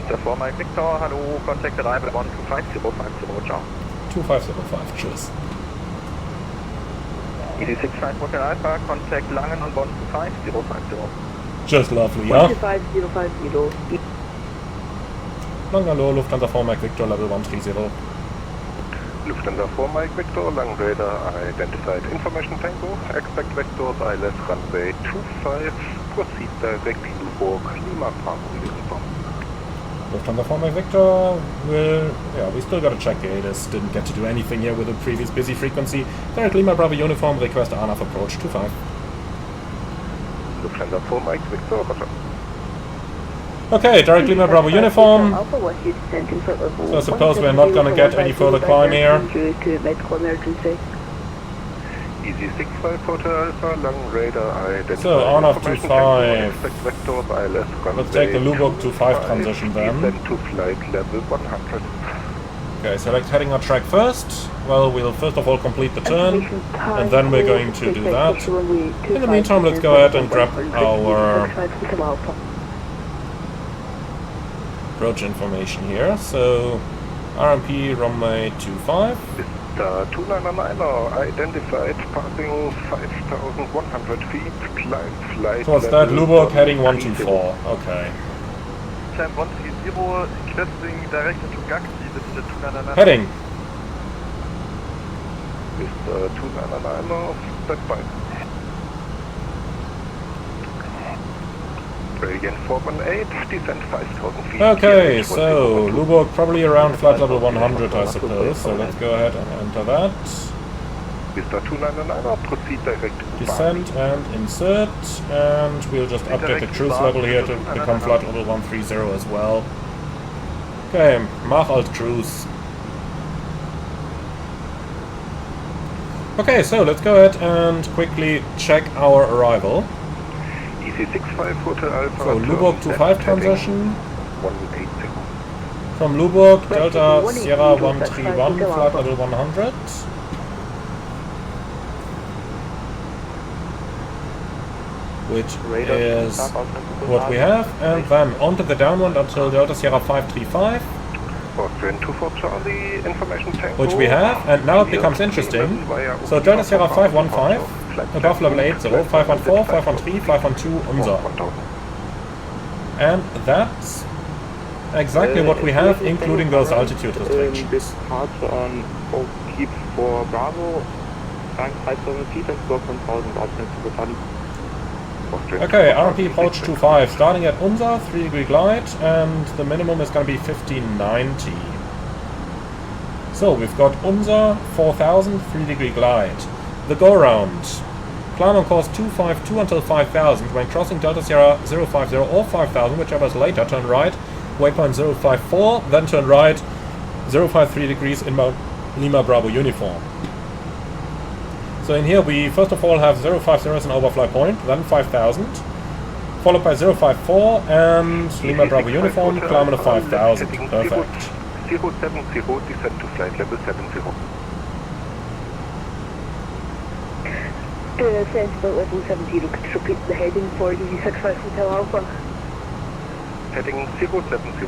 Lufthansa 4 Mike Victor, hallo, contact arrival 125, ciao. 2505, tschüss. ED65 Hotel Alpha, contact Langen on 125, Just lovely, yeah? 125,050. Long hello, Lufthansa 4 Mike Victor, level 130. Lufthansa 4 Mike Victor, Lang Radar identified information tango, expect vectors ILS runway 25, proceed directly to Borg, Lima Bravo uniform. Lufthansa 4 Mike Victor will... Yeah, we still gotta check ADIS. Didn't get to do anything here with the previous busy frequency. Direct Lima Bravo uniform, request RNAV approach 25. Lufthansa 4 Mike Victor, roger. Okay, direct Lima Bravo uniform. Alpha West, you descend to foot level. So I suppose we're not gonna get any further climb here. To medical emergency. Easy 65 Hotel Alpha, Lang Radar identified So, RNAV information 25. expect vectors ILS runway Let's take the Lubbock 25 transition then. Descend to flight level 100. Okay, select heading or track first. Well, we'll first of all complete the turn, and then we're going to do that. In the meantime, let's go ahead and grab our approach information here. So, RMP runway 25. The 299er identified passing 5,100 feet, climb flight So what's that? Lubbock heading 124. Okay. Climb 130, cresting direct into Gagdi, this is the 299. Heading. with the 299er, stand by. Gradient 418, descend 5,000 feet. Okay, so Lubbock probably around flight level 100, I suppose. So let's go ahead and enter that. With the 299er, proceed direct to Descent and insert, and we'll just update the cruise level here to become flight level 130 as well. Okay, Mach Alt Cruise. Okay, so let's go ahead and quickly check our arrival. EC65 Hotel Alpha. So Lubbock to 5 transition. 180. From Lubbock, Delta Sierra 131, flight level 100. Which is what we have, and then onto the downwind until Delta Sierra 535. Austrian 24 Charlie, information tango. Which we have, and now it becomes interesting. So Delta Sierra 515, above level 80, 514, 513, 512, unser. And that's exactly what we have, including those altitude restrictions. Departure on keep for Bravo, rank 5,000 feet and score 1,000 altitude to Battalion. Okay, RMP approach 25, starting at Unser, 3-degree glide, and the minimum is going to be 1590. So we've got Unser, 4000, 3-degree glide. The go-round. Climb on course 252 until 5000. When crossing Delta Sierra 050 or 5000, whichever is later, turn right. Waypoint 054, then turn right 053 degrees in Mount Lima Bravo uniform. So in here we first of all have 050 as an overfly point, then 5000, followed by 054 and Lima Bravo uniform, climb on 5000. Perfect. 070, descend to flight level 70. Sensible level 70, could you repeat the heading for EC65 Hotel Alpha? Heading 070.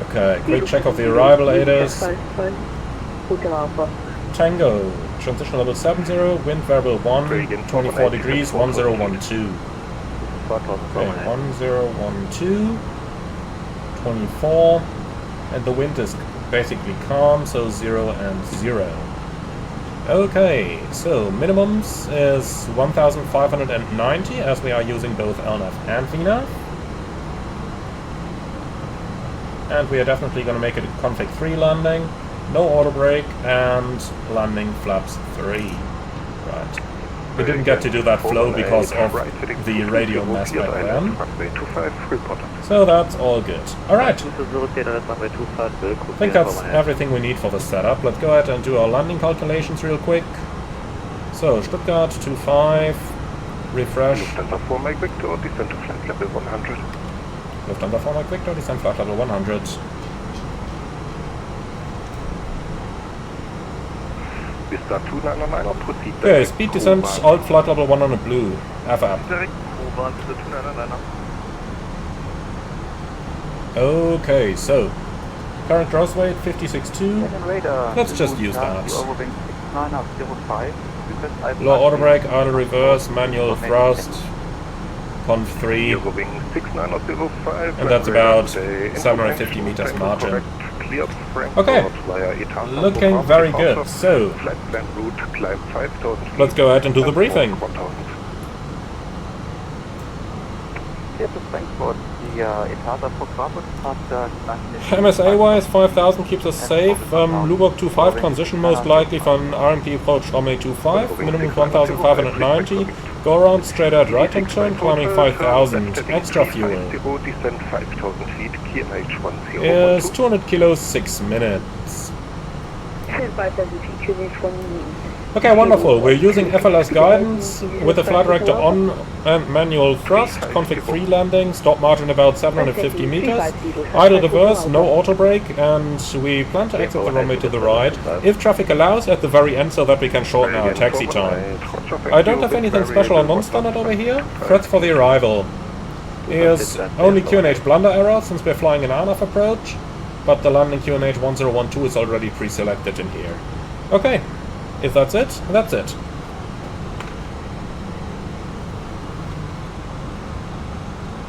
Okay, quick check of the arrival ADIS. Hotel Alpha. Tango, transition level 70, wind variable 1, 24 degrees, 1012. Okay, 1012, 24, and the wind is basically calm, so 0 and 0. Okay, so minimums is 1590, as we are using both LNAV and VNAV. And we are definitely going to make it a config 3 landing, no auto brake, and landing flaps 3. Right. We didn't get to do that flow because of the radio mess back then. So that's all good. Alright. I think that's everything we need for the setup. Let's go ahead and do our landing calculations real quick. So, Stuttgart 25, refresh. Lufthansa 4 Mike Victor, descend to flight level 100. Lufthansa 4 Mike Victor, descend flight level 100. Vista 299, proceed. Okay, speed descent, alt flight level 100 blue. FAP. Okay, so current gross weight 56.2. Let's just use that. Low auto brake, idle reverse, manual thrust, conf 3, and that's about 750 meters margin. Okay, looking very good. So, let's go ahead and do the briefing. MSA wise, 5000 keeps us safe. Lubbock 25 transition most likely from RMP approach runway 25, minimum 1590. Go around straight at right hand turn, climbing 5000. Extra fuel is 200 kilos, 6 minutes. Okay, wonderful. We're using FLS guidance with the flight director on and manual thrust, config 3 landing, stop margin about 750 meters, idle reverse, no auto brake, and we plan to exit the runway to the right, if traffic allows, at the very end so that we can shorten our taxi time. I don't have anything special or non-standard over here. Threats for the arrival is only QNH blunder error since we're flying an RNAV approach, but the landing QNH 1012 is already pre-selected in here. Okay. If that's it, that's it.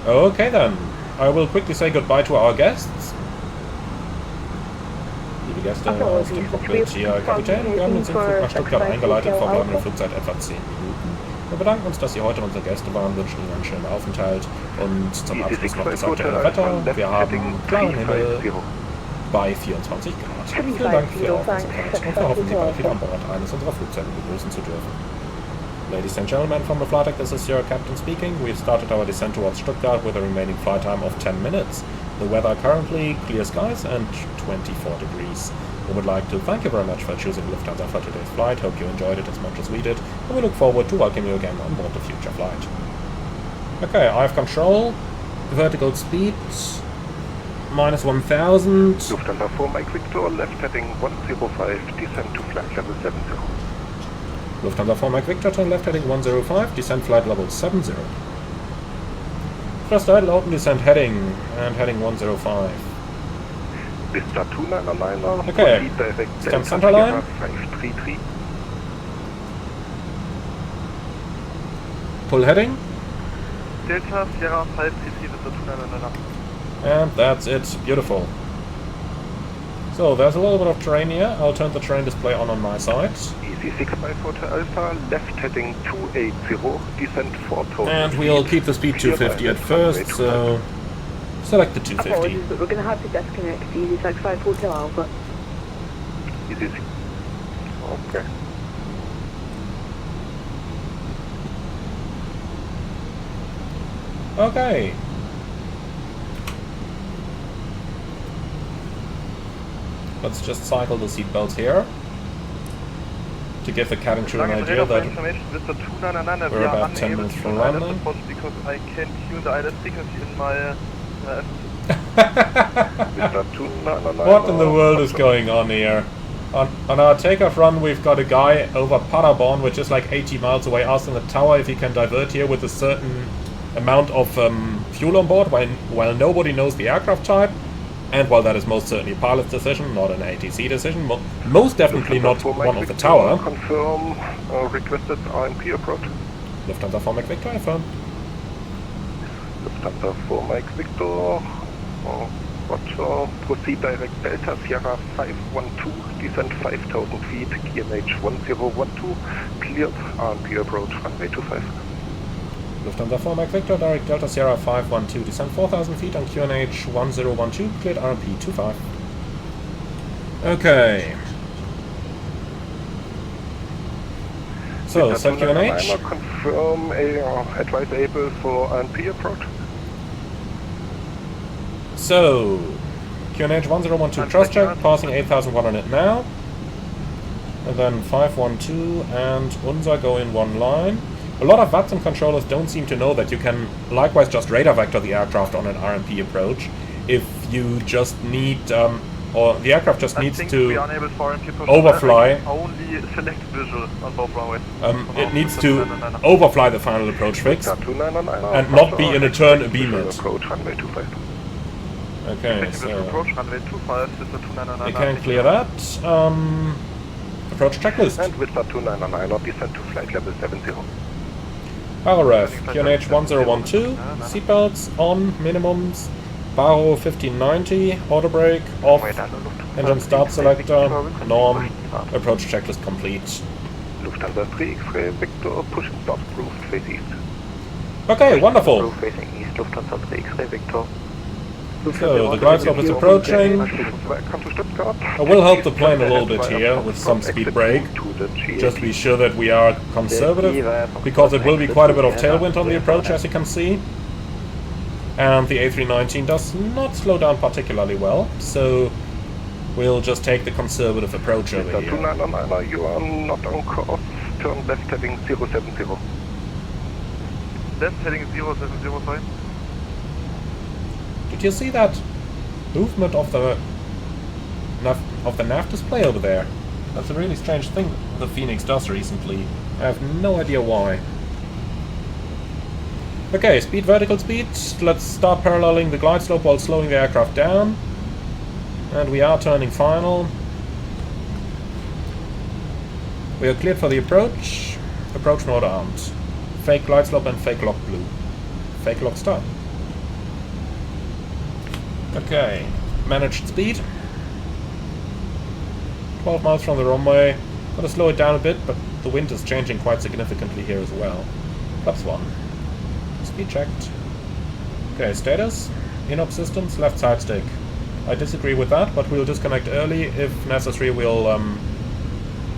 Okay then, I will quickly say goodbye to our guests. Liebe Gäste aus dem Cockpit, hier Kapitän, wir haben den Sinkflug nach Stuttgart eingeleitet, verbleibende Flugzeit etwa 10 Minuten. Wir bedanken uns, dass Sie heute unsere Gäste waren, wünschen Ihnen einen schönen Aufenthalt und zum Abschluss noch das aktuelle Wetter. Wir haben klaren Himmel bei 24 Grad. Vielen Dank für Ihre Aufmerksamkeit und wir hoffen, Sie bald wieder an Bord eines unserer Flugzeuge begrüßen zu dürfen. Ladies and gentlemen from the flight deck, this is your captain speaking. We've started our descent towards Stuttgart with a remaining flight time of 10 minutes. The weather currently clear skies and 24 degrees. We would like to thank you very much for choosing Lufthansa for today's flight. Hope you enjoyed it as much as we did, and we look forward to welcoming you again on board the future flight. Okay, I have control, vertical speed, minus 1000. Lufthansa 4 Mike Victor, left heading 105, descend to flight level 70. Lufthansa 4 Mike Victor, turn left heading 105, descend flight level 70. Thrust idle, open descent heading, and heading 105. Vista 299, okay, stand center line. 533. Pull heading. Delta Sierra 5 CC Vista 299. And that's it. Beautiful. So there's a little bit of terrain here. I'll turn the terrain display on my side. Easy 654 Alpha, left heading 280, descent 4000. And we'll keep the speed 250 at first, so select the 250. Apologies, but we're going to have to disconnect Easy 654 Alpha. Easy. Okay. Okay. Let's just cycle the seatbelts here to give the cabin crew an idea that we're about 10 minutes from landing. Because I can't tune the ILS frequency in my What in the world is going on here? On our takeoff run, we've got a guy over Paderborn, which is like 80 miles away, asking the tower if he can divert here with a certain amount of fuel on board, while nobody knows the aircraft type. And while that is most certainly a pilot's decision, not an ATC decision, most definitely not one of the tower. Confirm requested RMP approach. Lufthansa 4 Mike Victor, affirm. Lufthansa 4 Mike Victor. Roger. Proceed direct Delta Sierra 512. Descend 5,000 feet. QNH 1012. Cleared. RMP approach runway 25. Lufthansa 4 Mike Victor, direct Delta Sierra 512, descend 4,000 feet on QNH 1012, cleared RMP 25. Okay. So, set QNH. Confirm advise able for RMP approach. So, QNH 1012 thrust check, passing 8,100 now. And then 512 and Unser go in one line. A lot of VATSIM controllers don't seem to know that you can likewise just radar vector the aircraft on an RMP approach if you just need, or the aircraft just needs to overfly. Only select visual on both runways. It needs to overfly the final approach fix and not be in a turn abeam. Okay, so you can clear that. Approach checklist. And with the 299 descend to flight level 70. Baroref, QNH 1012, seatbelts on, minimums, Baro 1590, auto brake, off, engine start selector, norm, approach checklist complete. Lufthansa 3 X-ray Victor, push and stop approved, face east. Okay, wonderful. Facing east, Lufthansa 3 X-ray Victor. So, the glide slope is approaching. Welcome to Stuttgart. I will help the plane a little bit here with some speed brake, just to be sure that we are conservative, because it will be quite a bit of tailwind on the approach, as you can see. And the A319 does not slow down particularly well, so we'll just take the conservative approach over here. 299, you are not on course. Turn left heading 070. Left heading 070, Did you see that movement of the nav display over there? That's a really strange thing the Phoenix does recently. I have no idea why. Okay, speed, vertical speed. Let's start paralleling the glide slope while slowing the aircraft down. And we are turning final. We are cleared for the approach. Approach mode armed. Fake glide slope and fake lock blue. Fake lock start. Okay, managed speed. 12 miles from the runway. Gotta slow it down a bit, but the wind is changing quite significantly here as well. Flaps 1. Speed checked. Okay, status. In-op systems, left side stick. I disagree with that, but we'll disconnect early. If necessary, we'll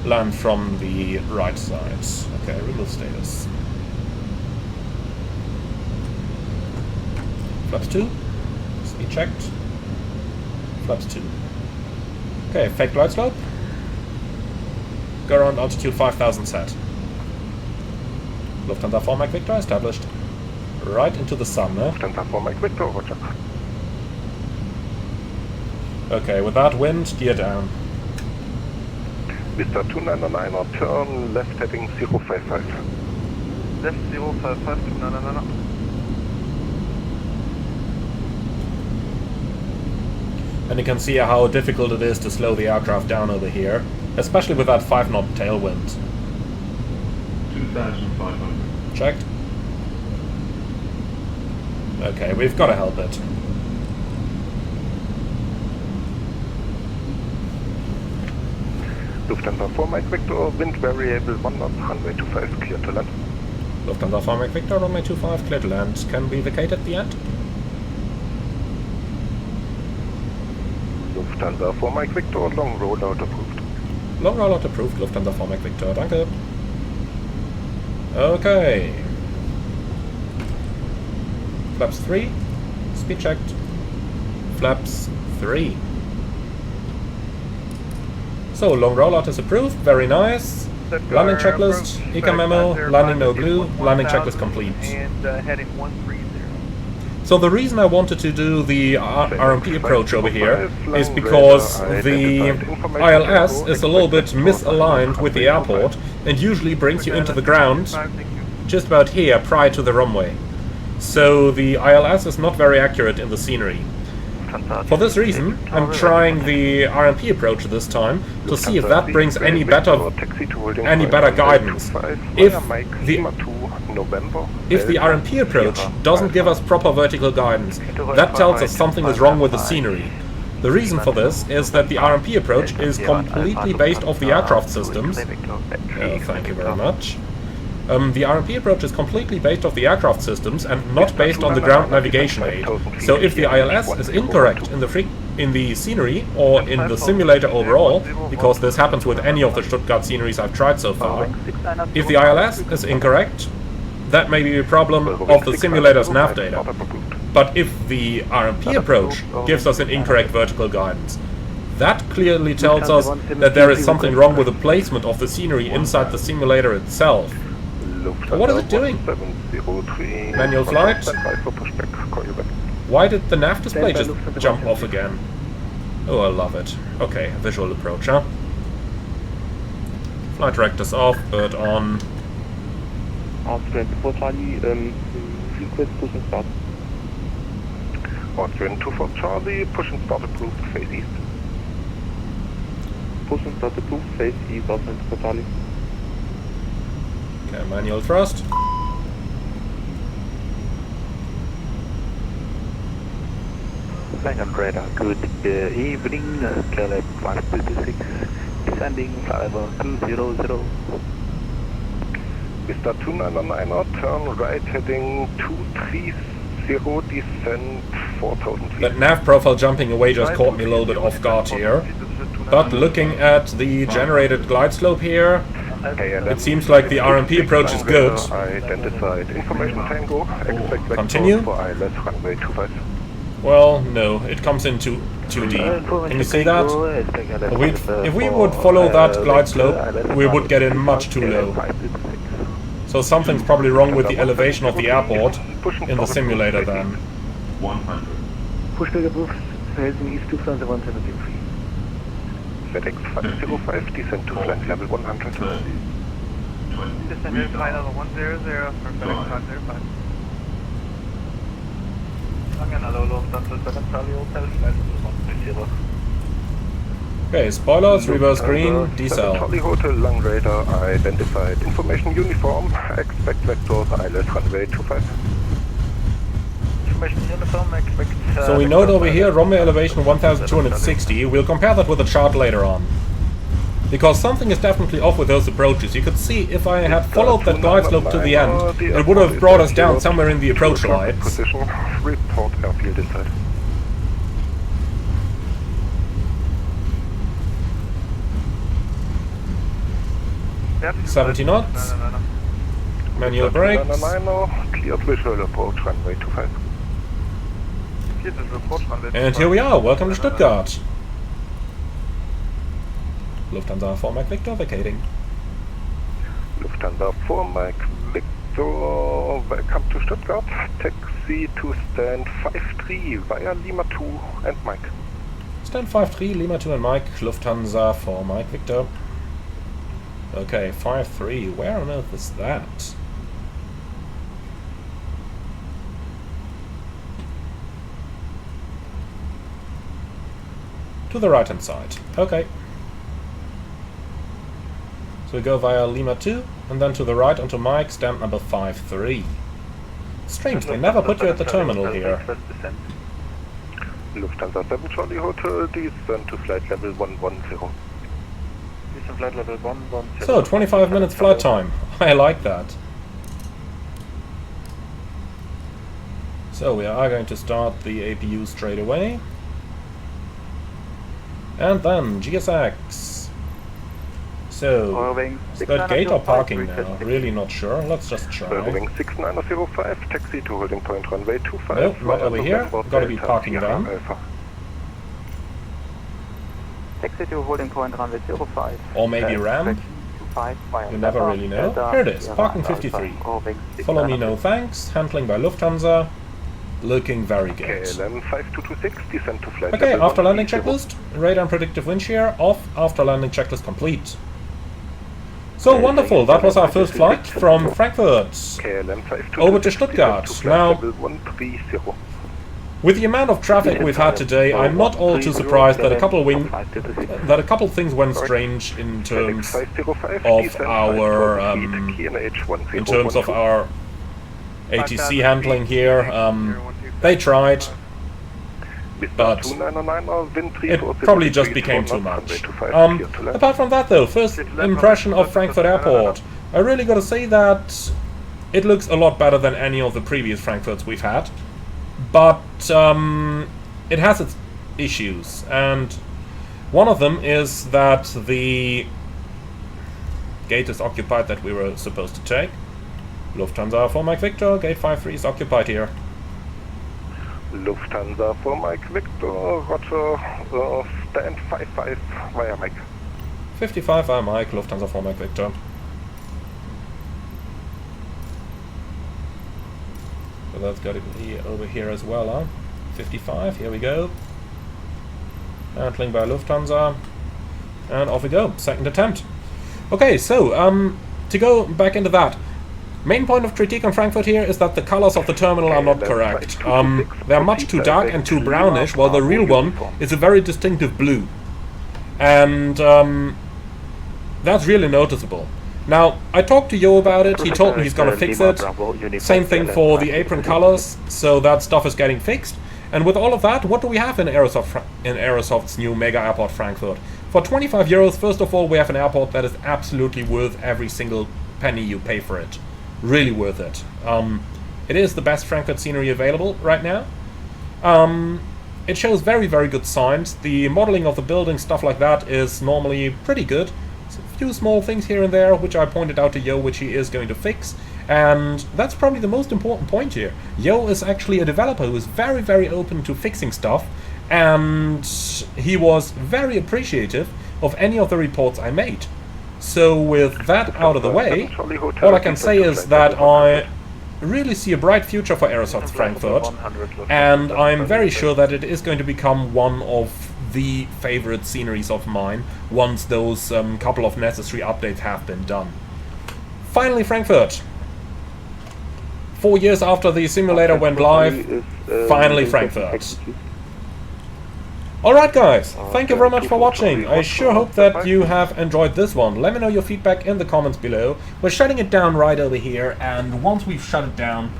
land from the right side. Okay, remove status. Flaps 2. Speed checked. Flaps 2. Okay, fake glide slope. Go around altitude 5000 set. Lufthansa 4 Mike Victor established. Right into the sun, eh? Lufthansa 4 Mike Victor, roger. Okay, with that wind, gear down. Mr. 299, turn left heading 055. left 055 299. And you can see how difficult it is to slow the aircraft down over here, especially with that 5-knot tailwind. 2,500. Checked. Okay, we've got to help it. Lufthansa 4 Mike Victor, wind variable 1 knot, runway 25, clear to land. Lufthansa 4 Mike Victor, runway 25, clear to land. Can we vacate at the end? Lufthansa 4 Mike Victor, long rollout approved. Long rollout approved, Lufthansa 4 Mike Victor, danke. Okay. Flaps 3, speed checked. Flaps 3. So, long rollout is approved, very nice. Landing checklist, ECA memo, landing no glue, landing checklist complete. And heading 130. So the reason I wanted to do the RMP approach over here is because the ILS is a little bit misaligned with the airport and usually brings you into the ground just about here prior to the runway. So the ILS is not very accurate in the scenery. For this reason, I'm trying the RMP approach this time to see if that brings any better guidance. If the November. If the RMP approach doesn't give us proper vertical guidance, that tells us something is wrong with the scenery. The reason for this is that the RMP approach is completely based off the aircraft systems. Thank you very much. The RMP approach is completely based off the aircraft systems and not based on the ground navigation aid. So if the ILS is incorrect in the scenery or in the simulator overall, because this happens with any of the Stuttgart sceneries I've tried so far, if the ILS is incorrect, that may be a problem of the simulator's nav data. But if the RMP approach gives us an incorrect vertical guidance, that clearly tells us that there is something wrong with the placement of the scenery inside the simulator itself. But what is it doing? Manual flight? Why did the nav display just jump off again? Oh, I love it. Okay, visual approach, huh? Flight directors off, bird on. Austrian 4 Charlie, request push and start. Austrian 24 Charlie, push and start approved, face east. Push and start approved, face east, Austrian 24 Charlie. Okay, manual thrust. Flight and radar, good evening, Caleb 526, descending, flight level 200. Mr. 299er, turn right heading 230, descend 4,000 feet. That nav profile jumping away just caught me a little bit off guard here. But looking at the generated glide slope here, it seems like the RMP approach is good. Identified information tango, expect Continue. for ILS runway 25. Well, no, it comes in too deep. Can you see that? If we would follow that glide slope, we would get in much too low. So something's probably wrong with the elevation of the airport in the simulator then. 100. Pushback approved, facing east 2173. FedEx 505, descend to flight level 100. Descend to flight level 100 for FedEx 505. Okay, spoilers, reverse green, decel. Charlie Hotel, Long Radar, identified information uniform, expect vectors, ILS runway 25. Information uniform, expect... So we note over here runway elevation 1260, we'll compare that with the chart later on. Because something is definitely off with those approaches. You could see if I had followed that glide slope to the end, it would have brought us down somewhere in the approach lights. Position, report airfield inside. Yep. 70 knots. No. Manual brakes. Cleared visual approach runway 25. And here we are. Welcome to Stuttgart. Lufthansa 4 Mike Victor vacating. Lufthansa 4 Mike Victor, welcome to Stuttgart. Taxi to stand 53 via Lima 2 and Mike. Stand 53, Lima 2 and Mike. Lufthansa 4 Mike Victor. Okay, 53. Where on earth is that? To the right hand side. Okay. So we go via Lima 2 and then to the right onto Mike, stand number 53. Strange, they never put you at the terminal here. Lufthansa 7 Charlie Hotel, descend to flight level 110. Flight level 110. So, 25 minutes flight time. I like that. So, we are going to start the APU straight away. And then, GSX. So, is that gate or parking now? Really not sure. Let's just try. Wing 6905, taxi to holding point runway 25. Nope, not over here. Gotta be parking then. Taxi to holding point runway 05. Or maybe ramp? You never really know. Here it is, parking 53. Follow me, no thanks. Handling by Lufthansa. Looking very good. KLM 5226, descend to flight Okay, level after landing checklist. Radar and predictive wind shear off. After landing checklist complete. So wonderful, that was our first flight from Frankfurt over to Stuttgart. Now, with the amount of traffic we've had today, I'm not all too surprised that a couple things went strange in terms of our ATC handling here. They tried, but it probably just became too much. Apart from that though, first impression of Frankfurt Airport. I really gotta say that it looks a lot better than any of the previous Frankfurts we've had. But it has its issues, and one of them is that the gate is occupied that we were supposed to take. Lufthansa for Mike Victor, gate 53 is occupied here. Lufthansa for Mike Victor, roger, stand 55 via Mike. 55 via Mike, Lufthansa for Mike Victor. So that's got to be over here as well, huh? 55, here we go. Handling by Lufthansa. And off we go, second attempt. Okay, so, to go back into that. Main point of critique on Frankfurt here is that the colors of the terminal are not correct. They're much too dark and too brownish, while the real one is a very distinctive blue. And that's really noticeable. Now, I talked to Yo about it, he told me he's gonna fix it. Same thing for the apron colors, so that stuff is getting fixed. And with all of that, what do we have in Aerosoft's new Mega Airport Frankfurt? For 25 euros, first of all, we have an airport that is absolutely worth every single penny you pay for it. Really worth it. It is the best Frankfurt scenery available right now. It shows very, very good signs. The modeling of the building, stuff like that, is normally pretty good. There's a few small things here and there, which I pointed out to Yo, which he is going to fix. And that's probably the most important point here. Yo is actually a developer who is very, very open to fixing stuff. And he was very appreciative of any of the reports I made. So with that out of the way, all I can say is that I really see a bright future for Aerosoft's Frankfurt, and I'm very sure that it is going to become one of the favorite sceneries of mine once those couple of necessary updates have been done. Finally, Frankfurt. 4 years after the simulator went live, finally Frankfurt. Alright guys, thank you very much for watching. I sure hope that you have enjoyed this one. Let me know your feedback in the comments below. We're shutting it down right over here, and once we've shut it down,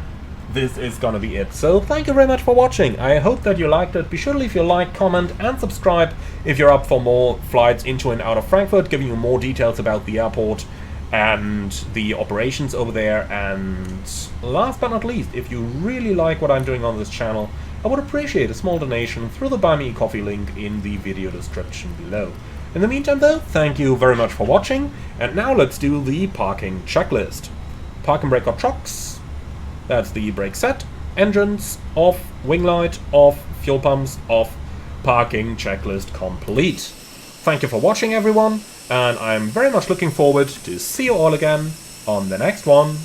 this is gonna be it. So thank you very much for watching. I hope that you liked it. Be sure to leave your like, comment and subscribe if you're up for more flights into and out of Frankfurt, giving you more details about the airport and the operations over there. And last but not least, if you really like what I'm doing on this channel, I would appreciate a small donation through the Buy Me a Coffee link in the video description below. In the meantime though, thank you very much for watching, and now let's do the parking checklist. Parking brake or trucks, that's the brake set, engines off, wing light off, fuel pumps off, parking checklist complete. Thank you for watching everyone, and I'm very much looking forward to see you all again on the next one.